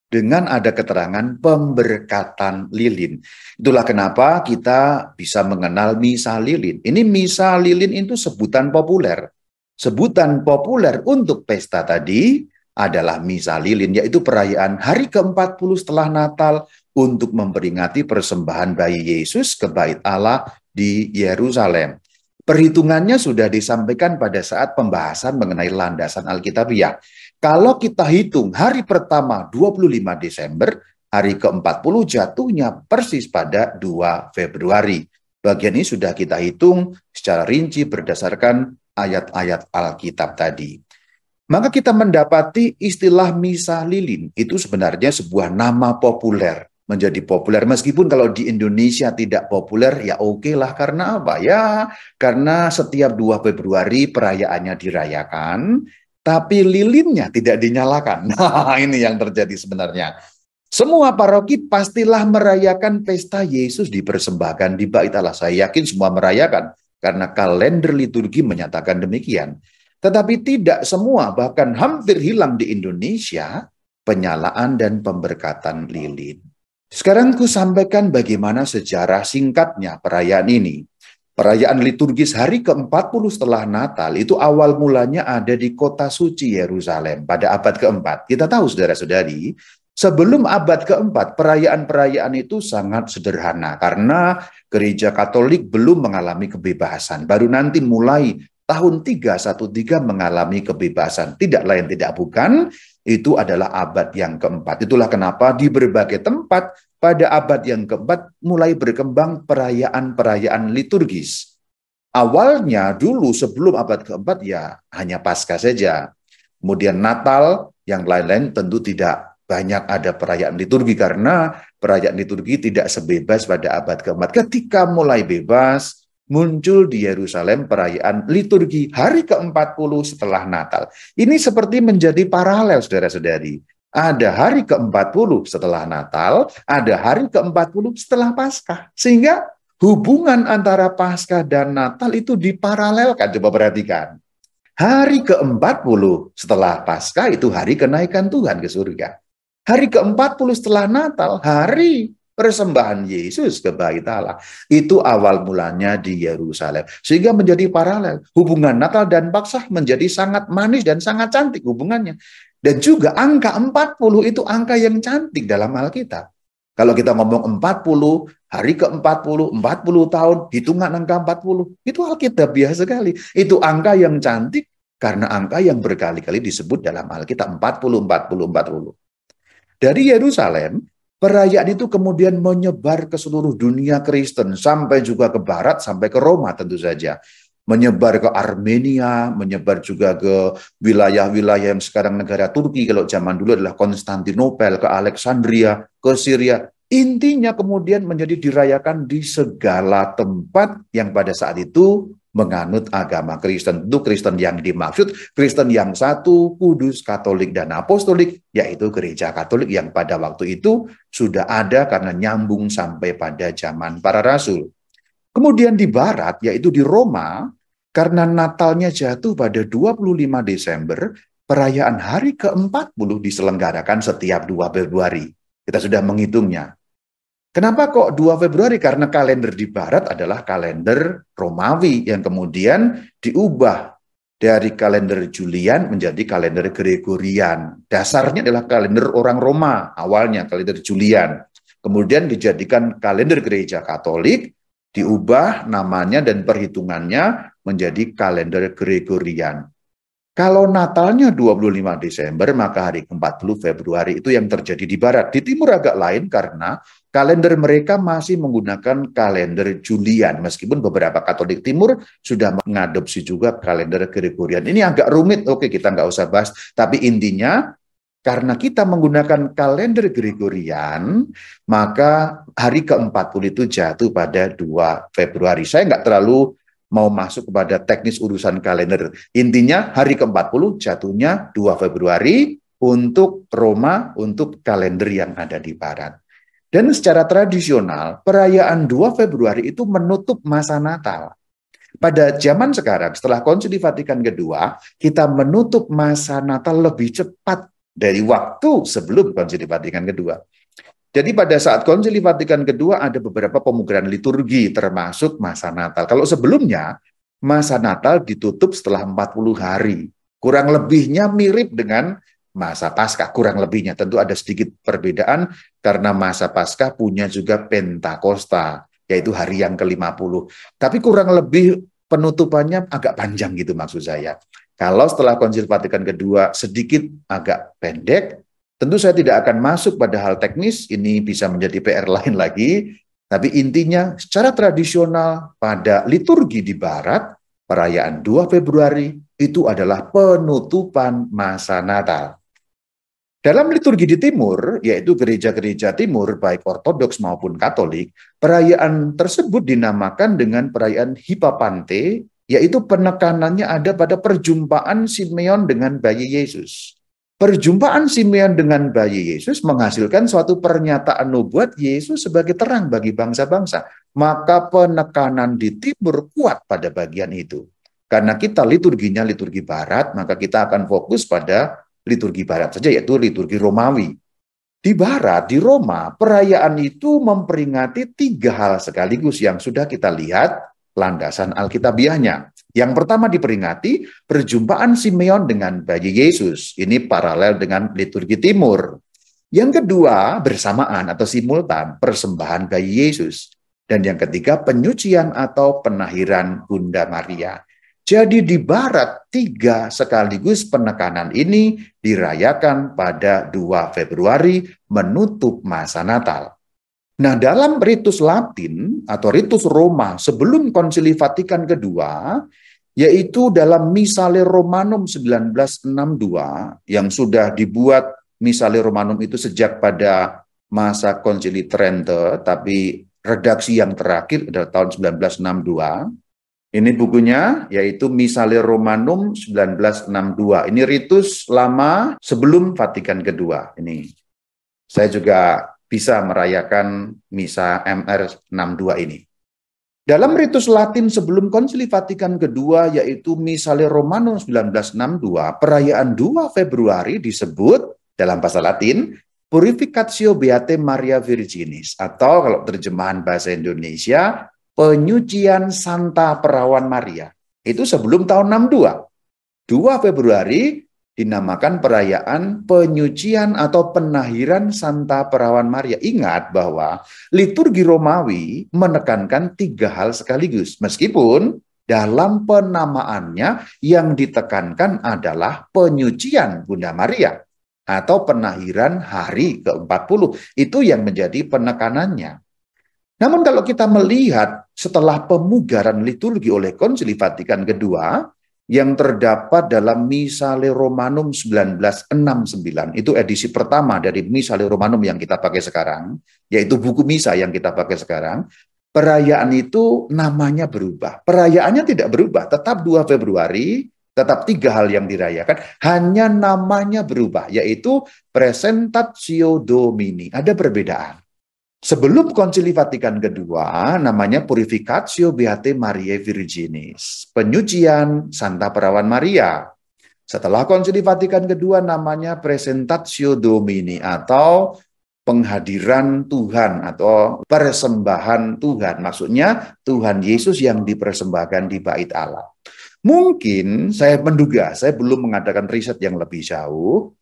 Dengan ada keterangan pemberkatan lilin. Itulah kenapa kita bisa mengenal Misa Lilin. Ini Misa Lilin itu sebutan populer. Sebutan populer untuk pesta tadi adalah Misa Lilin, yaitu perayaan hari ke-40 setelah Natal untuk memperingati persembahan bayi Yesus ke Bait Allah di Yerusalem. Perhitungannya sudah disampaikan pada saat pembahasan mengenai landasan Alkitabiah. Kalau kita hitung hari pertama 25 Desember, hari ke-40 jatuhnya persis pada 2 Februari. Bagian ini sudah kita hitung secara rinci berdasarkan ayat-ayat Alkitab tadi. Maka kita mendapati istilah Misa Lilin itu sebenarnya sebuah nama populer. Menjadi populer, meskipun kalau di Indonesia tidak populer, ya oke lah. Karena apa? Ya, karena setiap 2 Februari perayaannya dirayakan, tapi lilinnya tidak dinyalakan. Nah, ini yang terjadi sebenarnya. Semua paroki pastilah merayakan pesta Yesus dipersembahkan di Bait Allah. Saya yakin semua merayakan, karena kalender liturgi menyatakan demikian. Tetapi tidak semua, bahkan hampir hilang di Indonesia, penyalaan dan pemberkatan lilin. Sekarang ku sampaikan bagaimana sejarah singkatnya perayaan ini. Perayaan liturgis hari ke-40 setelah Natal itu awal mulanya ada di kota suci Yerusalem pada abad ke-4. Kita tahu saudara-saudari, sebelum abad ke-4 perayaan-perayaan itu sangat sederhana karena gereja Katolik belum mengalami kebebasan. Baru nanti mulai tahun 313 mengalami kebebasan. Tidak lain tidak bukan, itu adalah abad yang keempat. Itulah kenapa di berbagai tempat pada abad yang keempat mulai berkembang perayaan-perayaan liturgis. Awalnya dulu sebelum abad keempat ya hanya Paskah saja. Kemudian Natal, yang lain-lain tentu tidak banyak ada perayaan liturgi karena perayaan liturgi tidak sebebas pada abad keempat. Ketika mulai bebas, muncul di Yerusalem perayaan liturgi hari ke-40 setelah Natal. Ini seperti menjadi paralel, saudara-saudari. Ada hari ke-40 setelah Natal, ada hari ke-40 setelah Paskah. Sehingga hubungan antara Paskah dan Natal itu diparalelkan. Coba perhatikan. Hari ke-40 setelah Paskah itu hari kenaikan Tuhan ke surga. Hari ke-40 setelah Natal, hari persembahan Yesus ke Bait Allah. Itu awal mulanya di Yerusalem. Sehingga menjadi paralel. Hubungan Natal dan Paskah menjadi sangat manis dan sangat cantik hubungannya. Dan juga angka 40 itu angka yang cantik dalam Alkitab. Kalau kita ngomong 40, hari ke-40, 40 tahun, hitungan angka 40. Itu Alkitabiah sekali. Itu angka yang cantik karena angka yang berkali-kali disebut dalam Alkitab 40, 40, 40. Dari Yerusalem, perayaan itu kemudian menyebar ke seluruh dunia Kristen, sampai juga ke barat, sampai ke Roma tentu saja. Menyebar ke Armenia, menyebar juga ke wilayah-wilayah yang sekarang negara Turki, kalau zaman dulu adalah Konstantinopel, ke Alexandria, ke Syria. Intinya kemudian menjadi dirayakan di segala tempat yang pada saat itu menganut agama Kristen. Tentu Kristen yang dimaksud, Kristen yang satu, kudus, Katolik, dan Apostolik, yaitu gereja Katolik yang pada waktu itu sudah ada karena nyambung sampai pada zaman para rasul. Kemudian di barat, yaitu di Roma, karena Natalnya jatuh pada 25 Desember, perayaan hari ke-40 diselenggarakan setiap 2 Februari. Kita sudah menghitungnya. Kenapa kok 2 Februari? Karena kalender di barat adalah kalender Romawi yang kemudian diubah dari kalender Julian menjadi kalender Gregorian. Dasarnya adalah kalender orang Roma, awalnya kalender Julian. Kemudian dijadikan kalender gereja Katolik, diubah namanya dan perhitungannya menjadi kalender Gregorian. Kalau Natalnya 25 Desember, maka hari ke-40 Februari itu yang terjadi di barat. Di timur agak lain karena kalender mereka masih menggunakan kalender Julian. Meskipun beberapa Katolik Timur sudah mengadopsi juga kalender Gregorian. Ini agak rumit, oke kita nggak usah bahas. Tapi intinya karena kita menggunakan kalender Gregorian, maka hari ke-40 itu jatuh pada 2 Februari. Saya nggak terlalu mau masuk kepada teknis urusan kalender. Intinya hari ke-40 jatuhnya 2 Februari untuk Roma, untuk kalender yang ada di barat. Dan secara tradisional, perayaan 2 Februari itu menutup masa Natal. Pada zaman sekarang, setelah Konsili Vatikan kedua, kita menutup masa Natal lebih cepat dari waktu sebelum Konsili Vatikan kedua. Jadi pada saat Konsili Vatikan kedua ada beberapa pemugaran liturgi termasuk masa Natal. Kalau sebelumnya, masa Natal ditutup setelah 40 hari. Kurang lebihnya mirip dengan masa Paskah, kurang lebihnya. Tentu ada sedikit perbedaan karena masa Paskah punya juga Pentakosta, yaitu hari yang ke-50. Tapi kurang lebih penutupannya agak panjang gitu maksud saya. Kalau setelah Konsili Vatikan kedua sedikit agak pendek, tentu saya tidak akan masuk pada hal teknis, ini bisa menjadi PR lain lagi, tapi intinya secara tradisional pada liturgi di barat, perayaan 2 Februari itu adalah penutupan masa Natal. Dalam liturgi di timur, yaitu gereja-gereja timur, baik ortodoks maupun katolik, perayaan tersebut dinamakan dengan perayaan Hipapante, yaitu penekanannya ada pada perjumpaan Simeon dengan bayi Yesus. Perjumpaan Simeon dengan bayi Yesus menghasilkan suatu pernyataan nubuat Yesus sebagai terang bagi bangsa-bangsa. Maka penekanan di timur kuat pada bagian itu. Karena kita liturginya liturgi barat, maka kita akan fokus pada liturgi barat saja, yaitu liturgi Romawi. Di barat, di Roma, perayaan itu memperingati 3 hal sekaligus yang sudah kita lihat landasan Alkitabiahnya. Yang pertama diperingati perjumpaan Simeon dengan bayi Yesus. Ini paralel dengan liturgi timur. Yang kedua, bersamaan atau simultan, persembahan bayi Yesus. Dan yang ketiga, penyucian atau penahiran Bunda Maria. Jadi di barat 3 sekaligus penekanan ini dirayakan pada 2 Februari menutup masa Natal. Nah, dalam ritus Latin atau ritus Roma sebelum Konsili Vatikan kedua, yaitu dalam Missale Romanum 1962 yang sudah dibuat Missale Romanum itu sejak pada masa Konsili Trente, tapi redaksi yang terakhir adalah tahun 1962. Ini bukunya, yaitu Missale Romanum 1962. Ini ritus lama sebelum Vatikan kedua. Ini saya juga bisa merayakan Misa MR 62 ini. Dalam ritus Latin sebelum Konsili Vatikan kedua, yaitu Missale Romanum 1962, perayaan 2 Februari disebut dalam bahasa Latin Purificatio Beate Maria Virginis, atau kalau terjemahan bahasa Indonesia, penyucian Santa Perawan Maria. Itu sebelum tahun 62. 2 Februari dinamakan perayaan penyucian atau penahiran Santa Perawan Maria. Ingat bahwa liturgi Romawi menekankan 3 hal sekaligus. Meskipun dalam penamaannya yang ditekankan adalah penyucian Bunda Maria atau penahiran hari ke-40. Itu yang menjadi penekanannya. Namun kalau kita melihat setelah pemugaran liturgi oleh Konsili Vatikan kedua, yang terdapat dalam Missale Romanum 1969, itu edisi pertama dari Missale Romanum yang kita pakai sekarang, yaitu buku misa yang kita pakai sekarang, perayaan itu namanya berubah. Perayaannya tidak berubah, tetap 2 Februari, tetap 3 hal yang dirayakan, hanya namanya berubah, yaitu Presentatio Domini. Ada perbedaan. Sebelum Konsili Vatikan kedua, namanya Purificatio Beate Mariae Virginis, penyucian Santa Perawan Maria. Setelah Konsili Vatikan kedua, namanya Presentatio Domini, atau penghadiran Tuhan atau persembahan Tuhan. Maksudnya Tuhan Yesus yang dipersembahkan di bait Allah. Mungkin saya menduga, saya belum mengadakan riset yang lebih jauh,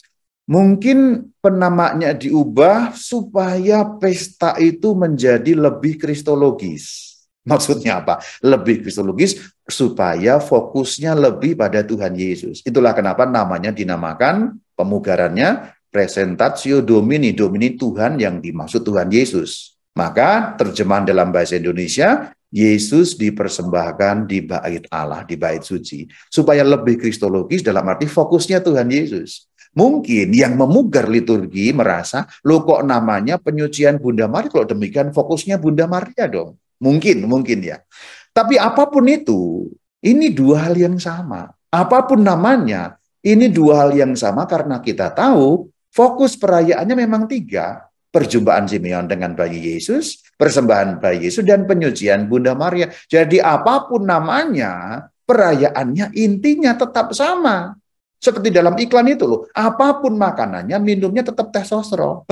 mungkin penamanya diubah supaya pesta itu menjadi lebih kristologis. Maksudnya apa? Lebih kristologis supaya fokusnya lebih pada Tuhan Yesus. Itulah kenapa namanya dinamakan pemugarannya Presentatio Domini. Domini Tuhan yang dimaksud Tuhan Yesus. Maka terjemahan dalam bahasa Indonesia, Yesus dipersembahkan di bait Allah, di bait suci. Supaya lebih kristologis dalam arti fokusnya Tuhan Yesus. Mungkin yang memugar liturgi merasa, loh kok namanya penyucian Bunda Maria, kalau demikian fokusnya Bunda Maria dong. Mungkin ya. Tapi apapun itu, ini dua hal yang sama. Apapun namanya, ini dua hal yang sama karena kita tahu fokus perayaannya memang tiga. Perjumpaan Simeon dengan bayi Yesus, persembahan bayi Yesus, dan penyucian Bunda Maria. Jadi apapun namanya, perayaannya intinya tetap sama. Seperti dalam iklan itu loh, apapun makanannya, minumnya tetap teh sosro.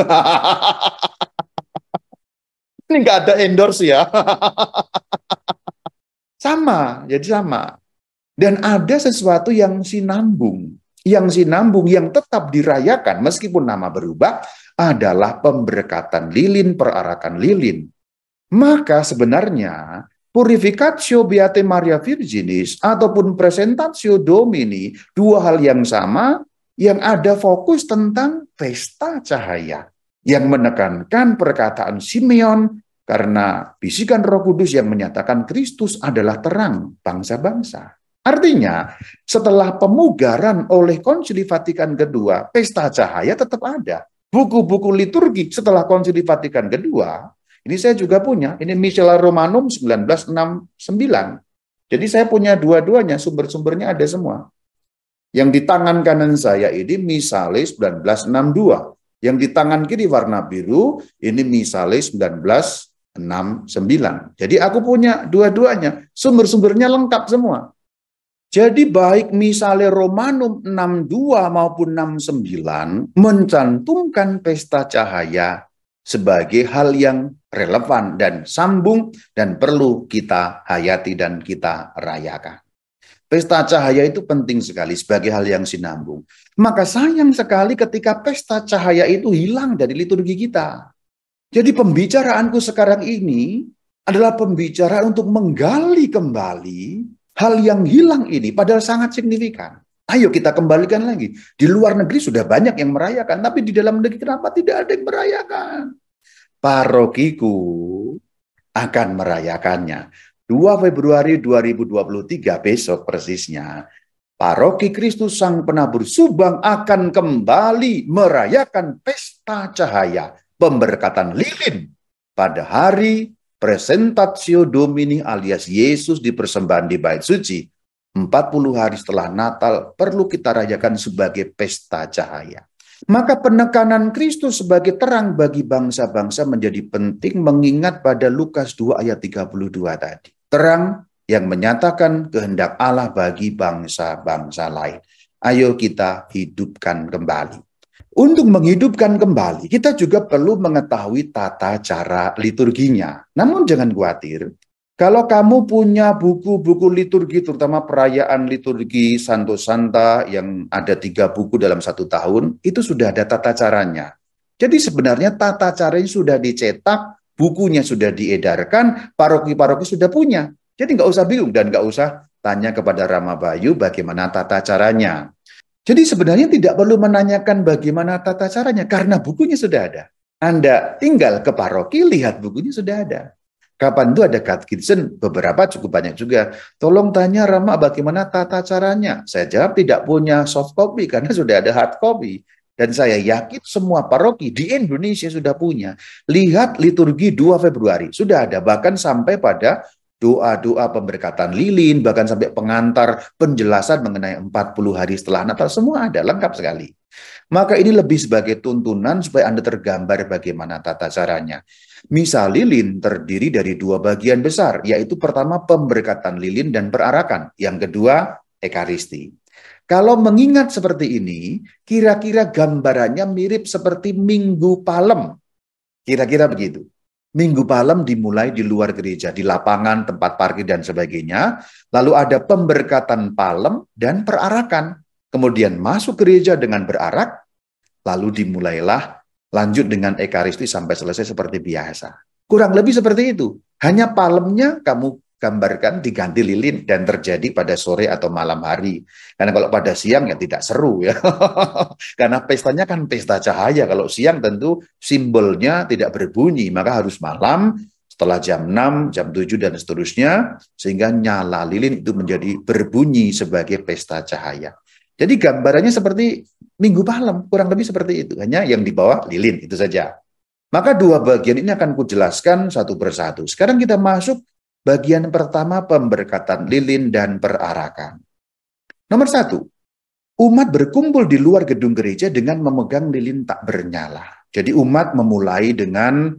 Ini nggak ada endorse ya. Sama, jadi sama. Dan ada sesuatu yang sinambung. Yang sinambung, yang tetap dirayakan, meskipun nama berubah, adalah pemberkatan lilin, perarakan lilin. Maka sebenarnya, Purificatio Beate Maria Virginis ataupun Presentatio Domini, dua hal yang sama, yang ada fokus tentang pesta cahaya, yang menekankan perkataan Simeon karena bisikan Roh Kudus yang menyatakan Kristus adalah terang bangsa-bangsa. Artinya, setelah pemugaran oleh Konsili Vatikan II, pesta cahaya tetap ada. Buku-buku liturgi setelah Konsili Vatikan II, ini saya juga punya, ini Miscela Romanum 1969. Jadi saya punya dua-duanya, sumber-sumbernya ada semua. Yang di tangan kanan saya ini Misale 1962. Yang di tangan kiri warna biru, ini Misale 1969. Jadi aku punya dua-duanya, sumber-sumbernya lengkap semua. Jadi baik Misale Romanum 62 maupun 69 mencantumkan pesta cahaya sebagai hal yang relevan dan sambung dan perlu kita hayati dan kita rayakan. Pesta cahaya itu penting sekali sebagai hal yang sinambung. Maka sayang sekali ketika pesta cahaya itu hilang dari liturgi kita. Jadi pembicaraanku sekarang ini adalah pembicaraan untuk menggali kembali hal yang hilang ini, padahal sangat signifikan. Ayo kita kembalikan lagi. Di luar negeri sudah banyak yang merayakan, tapi di dalam negeri kenapa tidak ada yang merayakan? Parokiku akan merayakannya. 2 Februari 2023 besok persisnya, Paroki Kristus Sang Penabur Subang akan kembali merayakan pesta cahaya, pemberkatan lilin pada hari Presentatio Domini alias Yesus dipersembahkan di Bait Suci. 40 hari setelah Natal perlu kita rayakan sebagai pesta cahaya. Maka penekanan Kristus sebagai terang bagi bangsa-bangsa menjadi penting mengingat pada Lukas 2 ayat 32 tadi. Terang yang menyatakan kehendak Allah bagi bangsa-bangsa lain. Ayo kita hidupkan kembali. Untuk menghidupkan kembali, kita juga perlu mengetahui tata cara liturginya. Namun jangan khawatir, kalau kamu punya buku-buku liturgi, terutama perayaan liturgi Santo Santa yang ada 3 buku dalam 1 tahun, itu sudah ada tata caranya. Jadi sebenarnya tata caranya sudah dicetak, bukunya sudah diedarkan, paroki-paroki sudah punya. Jadi nggak usah bingung dan nggak usah tanya kepada Rama Bayu bagaimana tata caranya. Jadi sebenarnya tidak perlu menanyakan bagaimana tata caranya, karena bukunya sudah ada. Anda tinggal ke paroki, lihat bukunya sudah ada. Kapan itu ada katekismen, beberapa cukup banyak juga. Tolong tanya Rama bagaimana tata caranya. Saya jawab tidak punya soft copy, karena sudah ada hard copy. Dan saya yakin semua paroki di Indonesia sudah punya. Lihat liturgi 2 Februari, sudah ada. Bahkan sampai pada doa-doa pemberkatan lilin, bahkan sampai pengantar penjelasan mengenai 40 hari setelah Natal, semua ada, lengkap sekali. Maka ini lebih sebagai tuntunan supaya Anda tergambar bagaimana tata caranya. Misal lilin terdiri dari 2 bagian besar, yaitu pertama pemberkatan lilin dan perarakan, yang kedua ekaristi. Kalau mengingat seperti ini, kira-kira gambarannya mirip seperti Minggu Palem. Kira-kira begitu. Minggu Palem dimulai di luar gereja, di lapangan, tempat parkir, dan sebagainya. Lalu ada pemberkatan Palem dan perarakan. Kemudian masuk gereja dengan berarak, lalu dimulailah lanjut dengan ekaristi sampai selesai seperti biasa. Kurang lebih seperti itu. Hanya Palemnya kamu gambarkan diganti lilin dan terjadi pada sore atau malam hari. Karena kalau pada siang ya tidak seru ya. Karena pestanya kan pesta cahaya. Kalau siang tentu simbolnya tidak berbunyi, maka harus malam setelah jam 6, jam 7 dan seterusnya, sehingga nyala lilin itu menjadi berbunyi sebagai pesta cahaya. Jadi gambarannya seperti Minggu Palem, kurang lebih seperti itu. Hanya yang di bawah lilin, itu saja. Maka dua bagian ini akan kujelaskan satu persatu. Sekarang kita masuk bagian pertama, pemberkatan lilin dan perarakan. Nomor satu, umat berkumpul di luar gedung gereja dengan memegang lilin tak bernyala. Jadi umat memulai dengan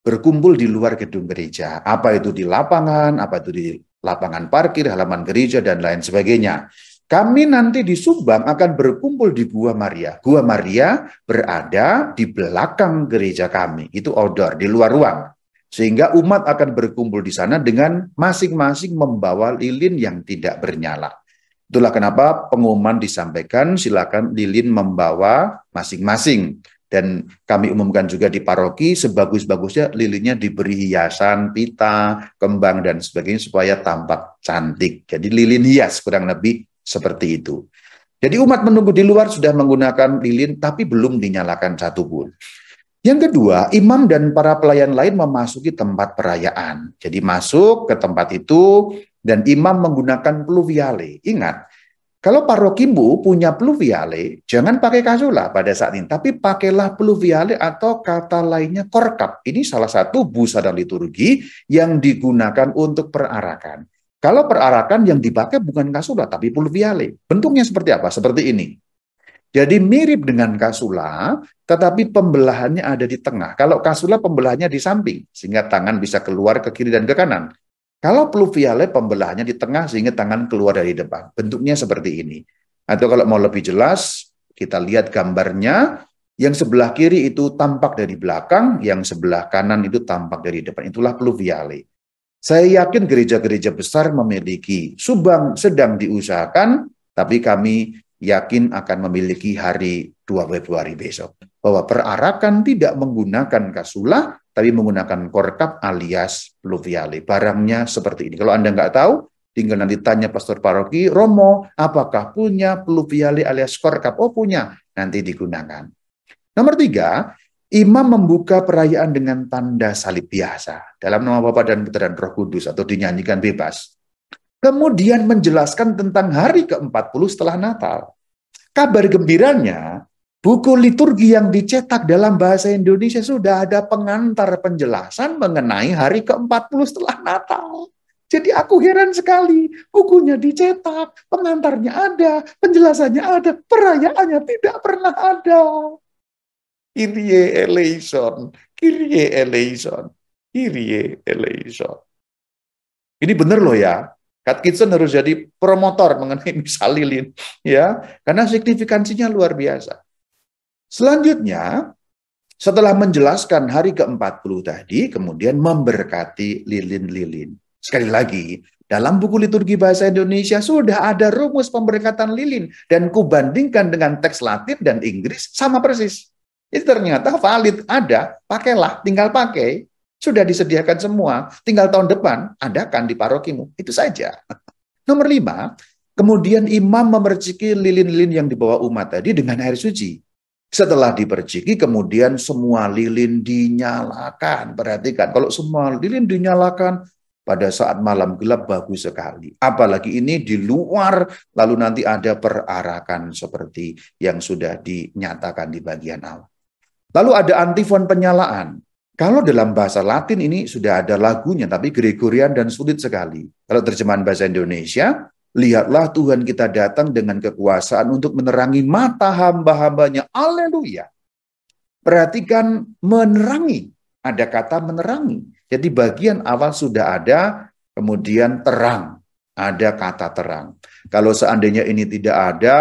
berkumpul di luar gedung gereja. Apa itu di lapangan, apa itu di lapangan parkir, halaman gereja, dan lain sebagainya. Kami nanti di Subang akan berkumpul di Gua Maria. Gua Maria berada di belakang gereja kami. Itu outdoor, di luar ruang. Sehingga umat akan berkumpul di sana dengan masing-masing membawa lilin yang tidak bernyala. Itulah kenapa pengumuman disampaikan, silakan lilin membawa masing-masing. Dan kami umumkan juga di paroki, sebagus-bagusnya lilinnya diberi hiasan, pita, kembang, dan sebagainya supaya tampak cantik. Jadi lilin hias kurang lebih seperti itu. Jadi umat menunggu di luar sudah menggunakan lilin, tapi belum dinyalakan satupun. Yang kedua, imam dan para pelayan lain memasuki tempat perayaan. Jadi masuk ke tempat itu, dan imam menggunakan pluviale. Ingat, kalau parokimu punya pluviale, jangan pakai kasula pada saat ini, tapi pakailah pluviale atau kata lainnya korkap. Ini salah satu busana liturgi yang digunakan untuk perarakan. Kalau perarakan yang dipakai bukan kasula, tapi pluviale. Bentuknya seperti apa? Seperti ini. Jadi mirip dengan kasula, tetapi pembelahannya ada di tengah. Kalau kasula pembelahannya di samping, sehingga tangan bisa keluar ke kiri dan ke kanan. Kalau pluviale pembelahannya di tengah sehingga tangan keluar dari depan. Bentuknya seperti ini. Atau kalau mau lebih jelas, kita lihat gambarnya. Yang sebelah kiri itu tampak dari belakang, yang sebelah kanan itu tampak dari depan. Itulah pluviale. Saya yakin gereja-gereja besar memiliki. Subang sedang diusahakan, tapi kami yakin akan memiliki hari 2 Februari besok. Bahwa perarakan tidak menggunakan kasula, tapi menggunakan korkap alias pluviale. Barangnya seperti ini. Kalau Anda nggak tahu, tinggal nanti tanya pastor paroki, Romo, apakah punya pluviale alias korkap? Oh punya, nanti digunakan. Nomor 3, imam membuka perayaan dengan tanda salib biasa. Dalam nama Bapa dan Putra dan Roh Kudus atau dinyanyikan bebas. Kemudian menjelaskan tentang hari ke-40 setelah Natal. Kabar gembiranya, buku liturgi yang dicetak dalam bahasa Indonesia sudah ada pengantar penjelasan mengenai hari ke-40 setelah Natal. Jadi aku heran sekali, bukunya dicetak, pengantarnya ada, penjelasannya ada, perayaannya tidak pernah ada. Kyrie eleison, Kyrie eleison, Kyrie eleison. Ini benar loh ya. Katekismen harus jadi promotor mengenai misal lilin, ya, karena signifikansinya luar biasa. Selanjutnya, setelah menjelaskan hari ke-40 tadi, kemudian memberkati lilin-lilin. Sekali lagi, dalam buku liturgi bahasa Indonesia sudah ada rumus pemberkatan lilin, dan kubandingkan dengan teks Latin dan Inggris sama persis. Itu ternyata valid, ada, pakailah, tinggal pakai. Sudah disediakan semua, tinggal tahun depan adakan di parokimu. Itu saja. Nomor 5, kemudian imam memerciki lilin-lilin yang dibawa umat tadi dengan air suci. Setelah diperciki, kemudian semua lilin dinyalakan. Perhatikan, kalau semua lilin dinyalakan, pada saat malam gelap bagus sekali. Apalagi ini di luar, lalu nanti ada perarakan seperti yang sudah dinyatakan di bagian awal. Lalu ada antifon penyalaan. Kalau dalam bahasa Latin ini sudah ada lagunya, tapi Gregorian dan sulit sekali. Kalau terjemahan bahasa Indonesia, lihatlah Tuhan kita datang dengan kekuasaan untuk menerangi mata hamba-hambanya. Haleluya. Perhatikan menerangi. Ada kata menerangi. Jadi bagian awal sudah ada, kemudian terang. Ada kata terang. Kalau seandainya ini tidak ada,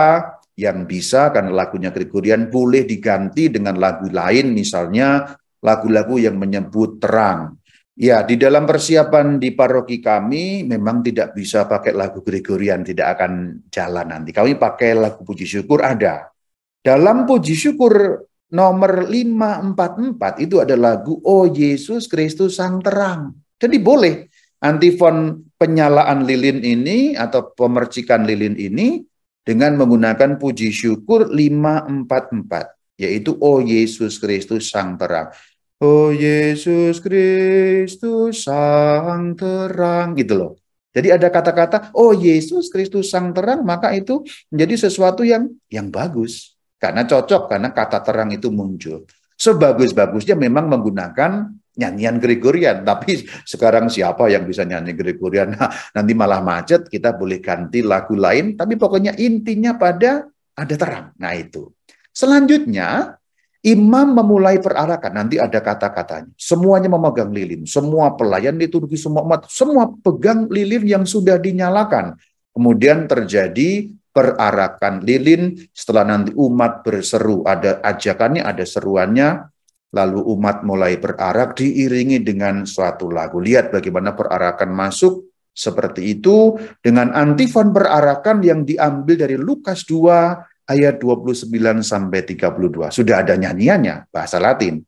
yang bisa karena lagunya Gregorian boleh diganti dengan lagu lain, misalnya lagu-lagu yang menyebut terang. Ya, di dalam persiapan di paroki kami memang tidak bisa pakai lagu Gregorian, tidak akan jalan nanti. Kami pakai lagu puji syukur ada. Dalam puji syukur nomor 544 itu ada lagu Oh Yesus Kristus Sang Terang. Jadi boleh antifon penyalaan lilin ini atau pemercikan lilin ini dengan menggunakan puji syukur 544. Yaitu Oh Yesus Kristus Sang Terang. Oh Yesus Kristus Sang Terang. Gitu loh. Jadi ada kata-kata, oh Yesus Kristus Sang Terang, maka itu menjadi sesuatu yang bagus. Karena cocok, karena kata terang itu muncul. Sebagus-bagusnya memang menggunakan nyanyian Gregorian. Tapi sekarang siapa yang bisa nyanyi Gregorian? Nah, nanti malah macet, kita boleh ganti lagu lain. Tapi pokoknya intinya pada ada terang. Nah itu. Selanjutnya, imam memulai perarakan. Nanti ada kata-katanya. Semuanya memegang lilin. Semua pelayan liturgi, semua umat, semua pegang lilin yang sudah dinyalakan. Kemudian terjadi perarakan lilin, setelah nanti umat berseru, ada ajakannya, ada seruannya, lalu umat mulai berarak diiringi dengan suatu lagu. Lihat bagaimana perarakan masuk seperti itu, dengan antifon perarakan yang diambil dari Lukas 2 ayat 29 sampai 32. Sudah ada nyanyiannya, bahasa Latin.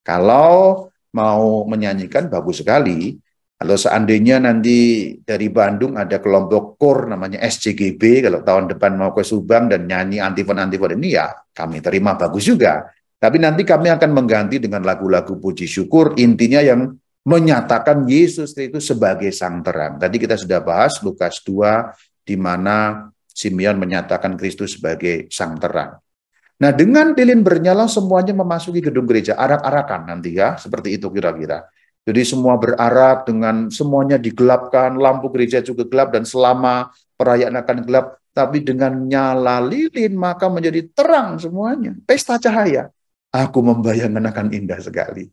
Kalau mau menyanyikan bagus sekali. Kalau seandainya nanti dari Bandung ada kelompok KOR namanya SCGB, kalau tahun depan mau ke Subang dan nyanyi antifon-antifon ini, ya kami terima, bagus juga. Tapi nanti kami akan mengganti dengan lagu-lagu puji syukur, intinya yang menyatakan Yesus itu sebagai Sang Terang. Tadi kita sudah bahas Lukas 2, di mana Simeon menyatakan Kristus sebagai Sang Terang. Nah, dengan lilin bernyala semuanya memasuki gedung gereja, arak-arakan nanti ya, seperti itu kira-kira. Jadi semua berarak dengan semuanya digelapkan, lampu gereja juga gelap, dan selama perayaan akan gelap, tapi dengan nyala lilin maka menjadi terang semuanya. Pesta cahaya. Aku membayangkan akan indah sekali.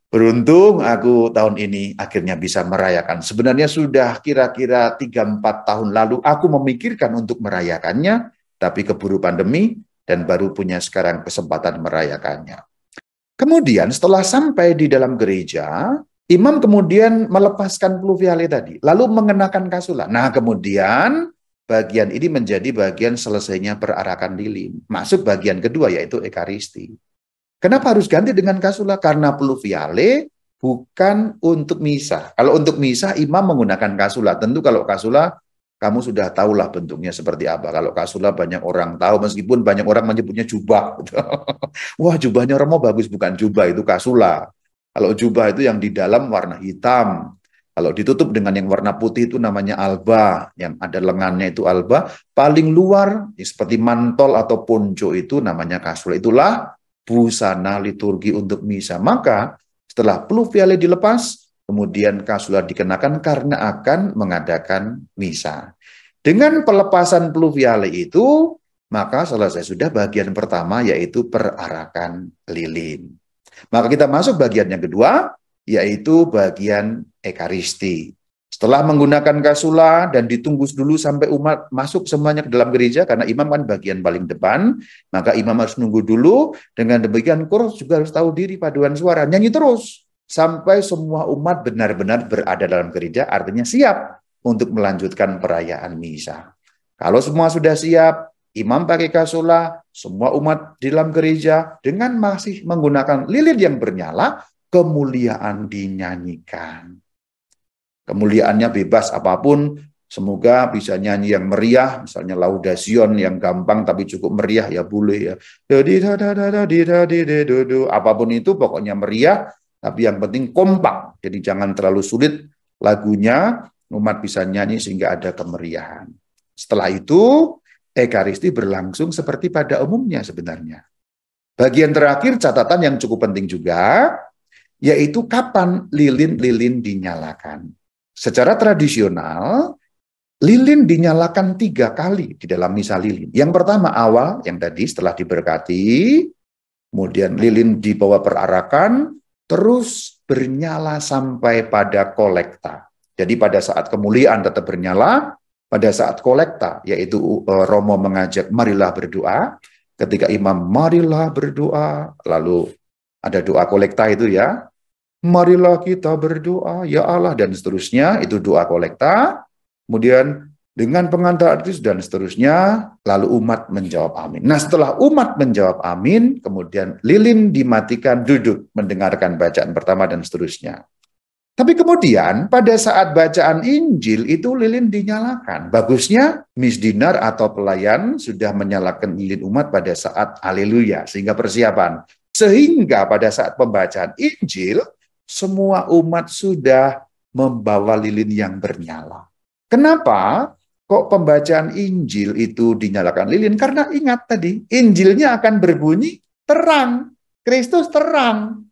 Beruntung aku tahun ini akhirnya bisa merayakan. Sebenarnya sudah kira-kira 3-4 tahun lalu aku memikirkan untuk merayakannya, tapi keburu pandemi dan baru punya sekarang kesempatan merayakannya. Kemudian setelah sampai di dalam gereja, imam kemudian melepaskan pluviale tadi, lalu mengenakan kasula. Nah, kemudian bagian ini menjadi bagian selesainya perarakan lilin. Masuk bagian kedua, yaitu Ekaristi. Kenapa harus ganti dengan kasula? Karena pluviale bukan untuk misa. Kalau untuk misa, imam menggunakan kasula. Tentu kalau kasula, kamu sudah tahulah bentuknya seperti apa. Kalau kasula banyak orang tahu, meskipun banyak orang menyebutnya jubah. Wah, jubahnya Romo bagus, bukan jubah, itu kasula. Kalau jubah itu yang di dalam warna hitam. Kalau ditutup dengan yang warna putih itu namanya alba. Yang ada lengannya itu alba. Paling luar, seperti mantol atau ponco itu namanya kasula. Itulah busana liturgi untuk misa. Maka setelah pluviale dilepas, kemudian kasula dikenakan karena akan mengadakan misa. Dengan pelepasan pluviale itu, maka selesai sudah bagian pertama, yaitu perarakan lilin. Maka kita masuk bagian yang kedua, yaitu bagian Ekaristi. Setelah menggunakan kasula dan ditunggu dulu sampai umat masuk semuanya ke dalam gereja, karena imam kan bagian paling depan, maka imam harus nunggu dulu. Dengan demikian KOR juga harus tahu diri, paduan suara, nyanyi terus sampai semua umat benar-benar berada dalam gereja, artinya siap untuk melanjutkan perayaan misa. Kalau semua sudah siap, imam pakai kasula, semua umat di dalam gereja dengan masih menggunakan lilin yang bernyala, kemuliaan dinyanyikan. Kemuliaannya bebas apapun, semoga bisa nyanyi yang meriah, misalnya Laudasion yang gampang tapi cukup meriah, ya boleh ya. Apapun itu pokoknya meriah, tapi yang penting kompak, jadi jangan terlalu sulit lagunya, umat bisa nyanyi sehingga ada kemeriahan. Setelah itu, Ekaristi berlangsung seperti pada umumnya sebenarnya. Bagian terakhir catatan yang cukup penting juga, yaitu kapan lilin-lilin dinyalakan. Secara tradisional, lilin dinyalakan 3 kali di dalam misa lilin. Yang pertama awal, yang tadi setelah diberkati, kemudian lilin dibawa perarakan, terus bernyala sampai pada kolekta. Jadi pada saat kemuliaan tetap bernyala, pada saat kolekta, yaitu Romo mengajak marilah berdoa, ketika imam marilah berdoa, lalu ada doa kolekta itu ya, marilah kita berdoa, ya Allah, dan seterusnya, itu doa kolekta, kemudian dengan pengantar artis dan seterusnya, lalu umat menjawab amin. Nah, setelah umat menjawab amin, kemudian lilin dimatikan, duduk mendengarkan bacaan pertama dan seterusnya. Tapi kemudian pada saat bacaan Injil itu lilin dinyalakan. Bagusnya misdinar atau pelayan sudah menyalakan lilin umat pada saat haleluya, sehingga persiapan. Sehingga pada saat pembacaan Injil, semua umat sudah membawa lilin yang bernyala. Kenapa kok pembacaan Injil itu dinyalakan lilin? Karena ingat tadi, Injilnya akan berbunyi terang. Kristus terang.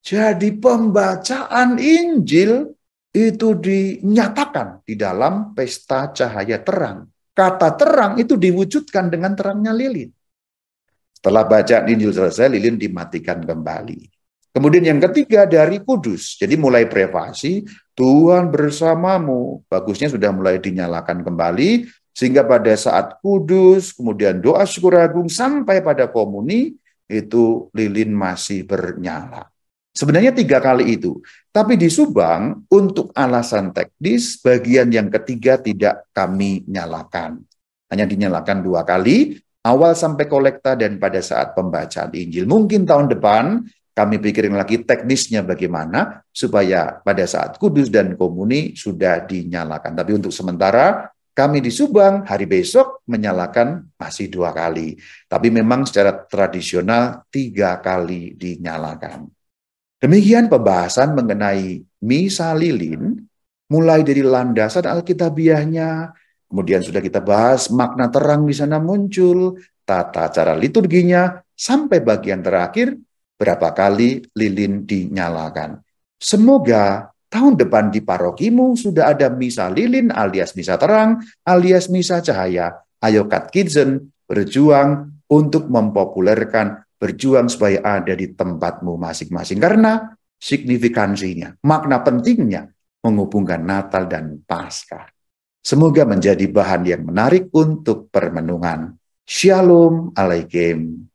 Jadi pembacaan Injil itu dinyatakan di dalam pesta cahaya terang. Kata terang itu diwujudkan dengan terangnya lilin. Setelah bacaan Injil selesai, lilin dimatikan kembali. Kemudian yang ketiga dari kudus. Jadi mulai privasi, Tuhan bersamamu. Bagusnya sudah mulai dinyalakan kembali. Sehingga pada saat kudus, kemudian doa syukur agung, sampai pada komuni, itu lilin masih bernyala. Sebenarnya 3 kali itu. Tapi di Subang, untuk alasan teknis, bagian yang ketiga tidak kami nyalakan. Hanya dinyalakan 2 kali, awal sampai kolekta dan pada saat pembacaan Injil. Mungkin tahun depan, kami pikirin lagi teknisnya bagaimana, supaya pada saat kudus dan komuni sudah dinyalakan. Tapi untuk sementara, kami di Subang hari besok menyalakan masih 2 kali. Tapi memang secara tradisional 3 kali dinyalakan. Demikian pembahasan mengenai misa lilin, mulai dari landasan alkitabiahnya, kemudian sudah kita bahas makna terang di sana muncul, tata cara liturginya, sampai bagian terakhir, berapa kali lilin dinyalakan. Semoga tahun depan di parokimu sudah ada misa lilin alias misa terang, alias misa cahaya. Ayo Katekizens berjuang untuk mempopulerkan, berjuang supaya ada di tempatmu masing-masing. Karena signifikansinya, makna pentingnya menghubungkan Natal dan Paskah. Semoga menjadi bahan yang menarik untuk permenungan. Shalom Alaikum.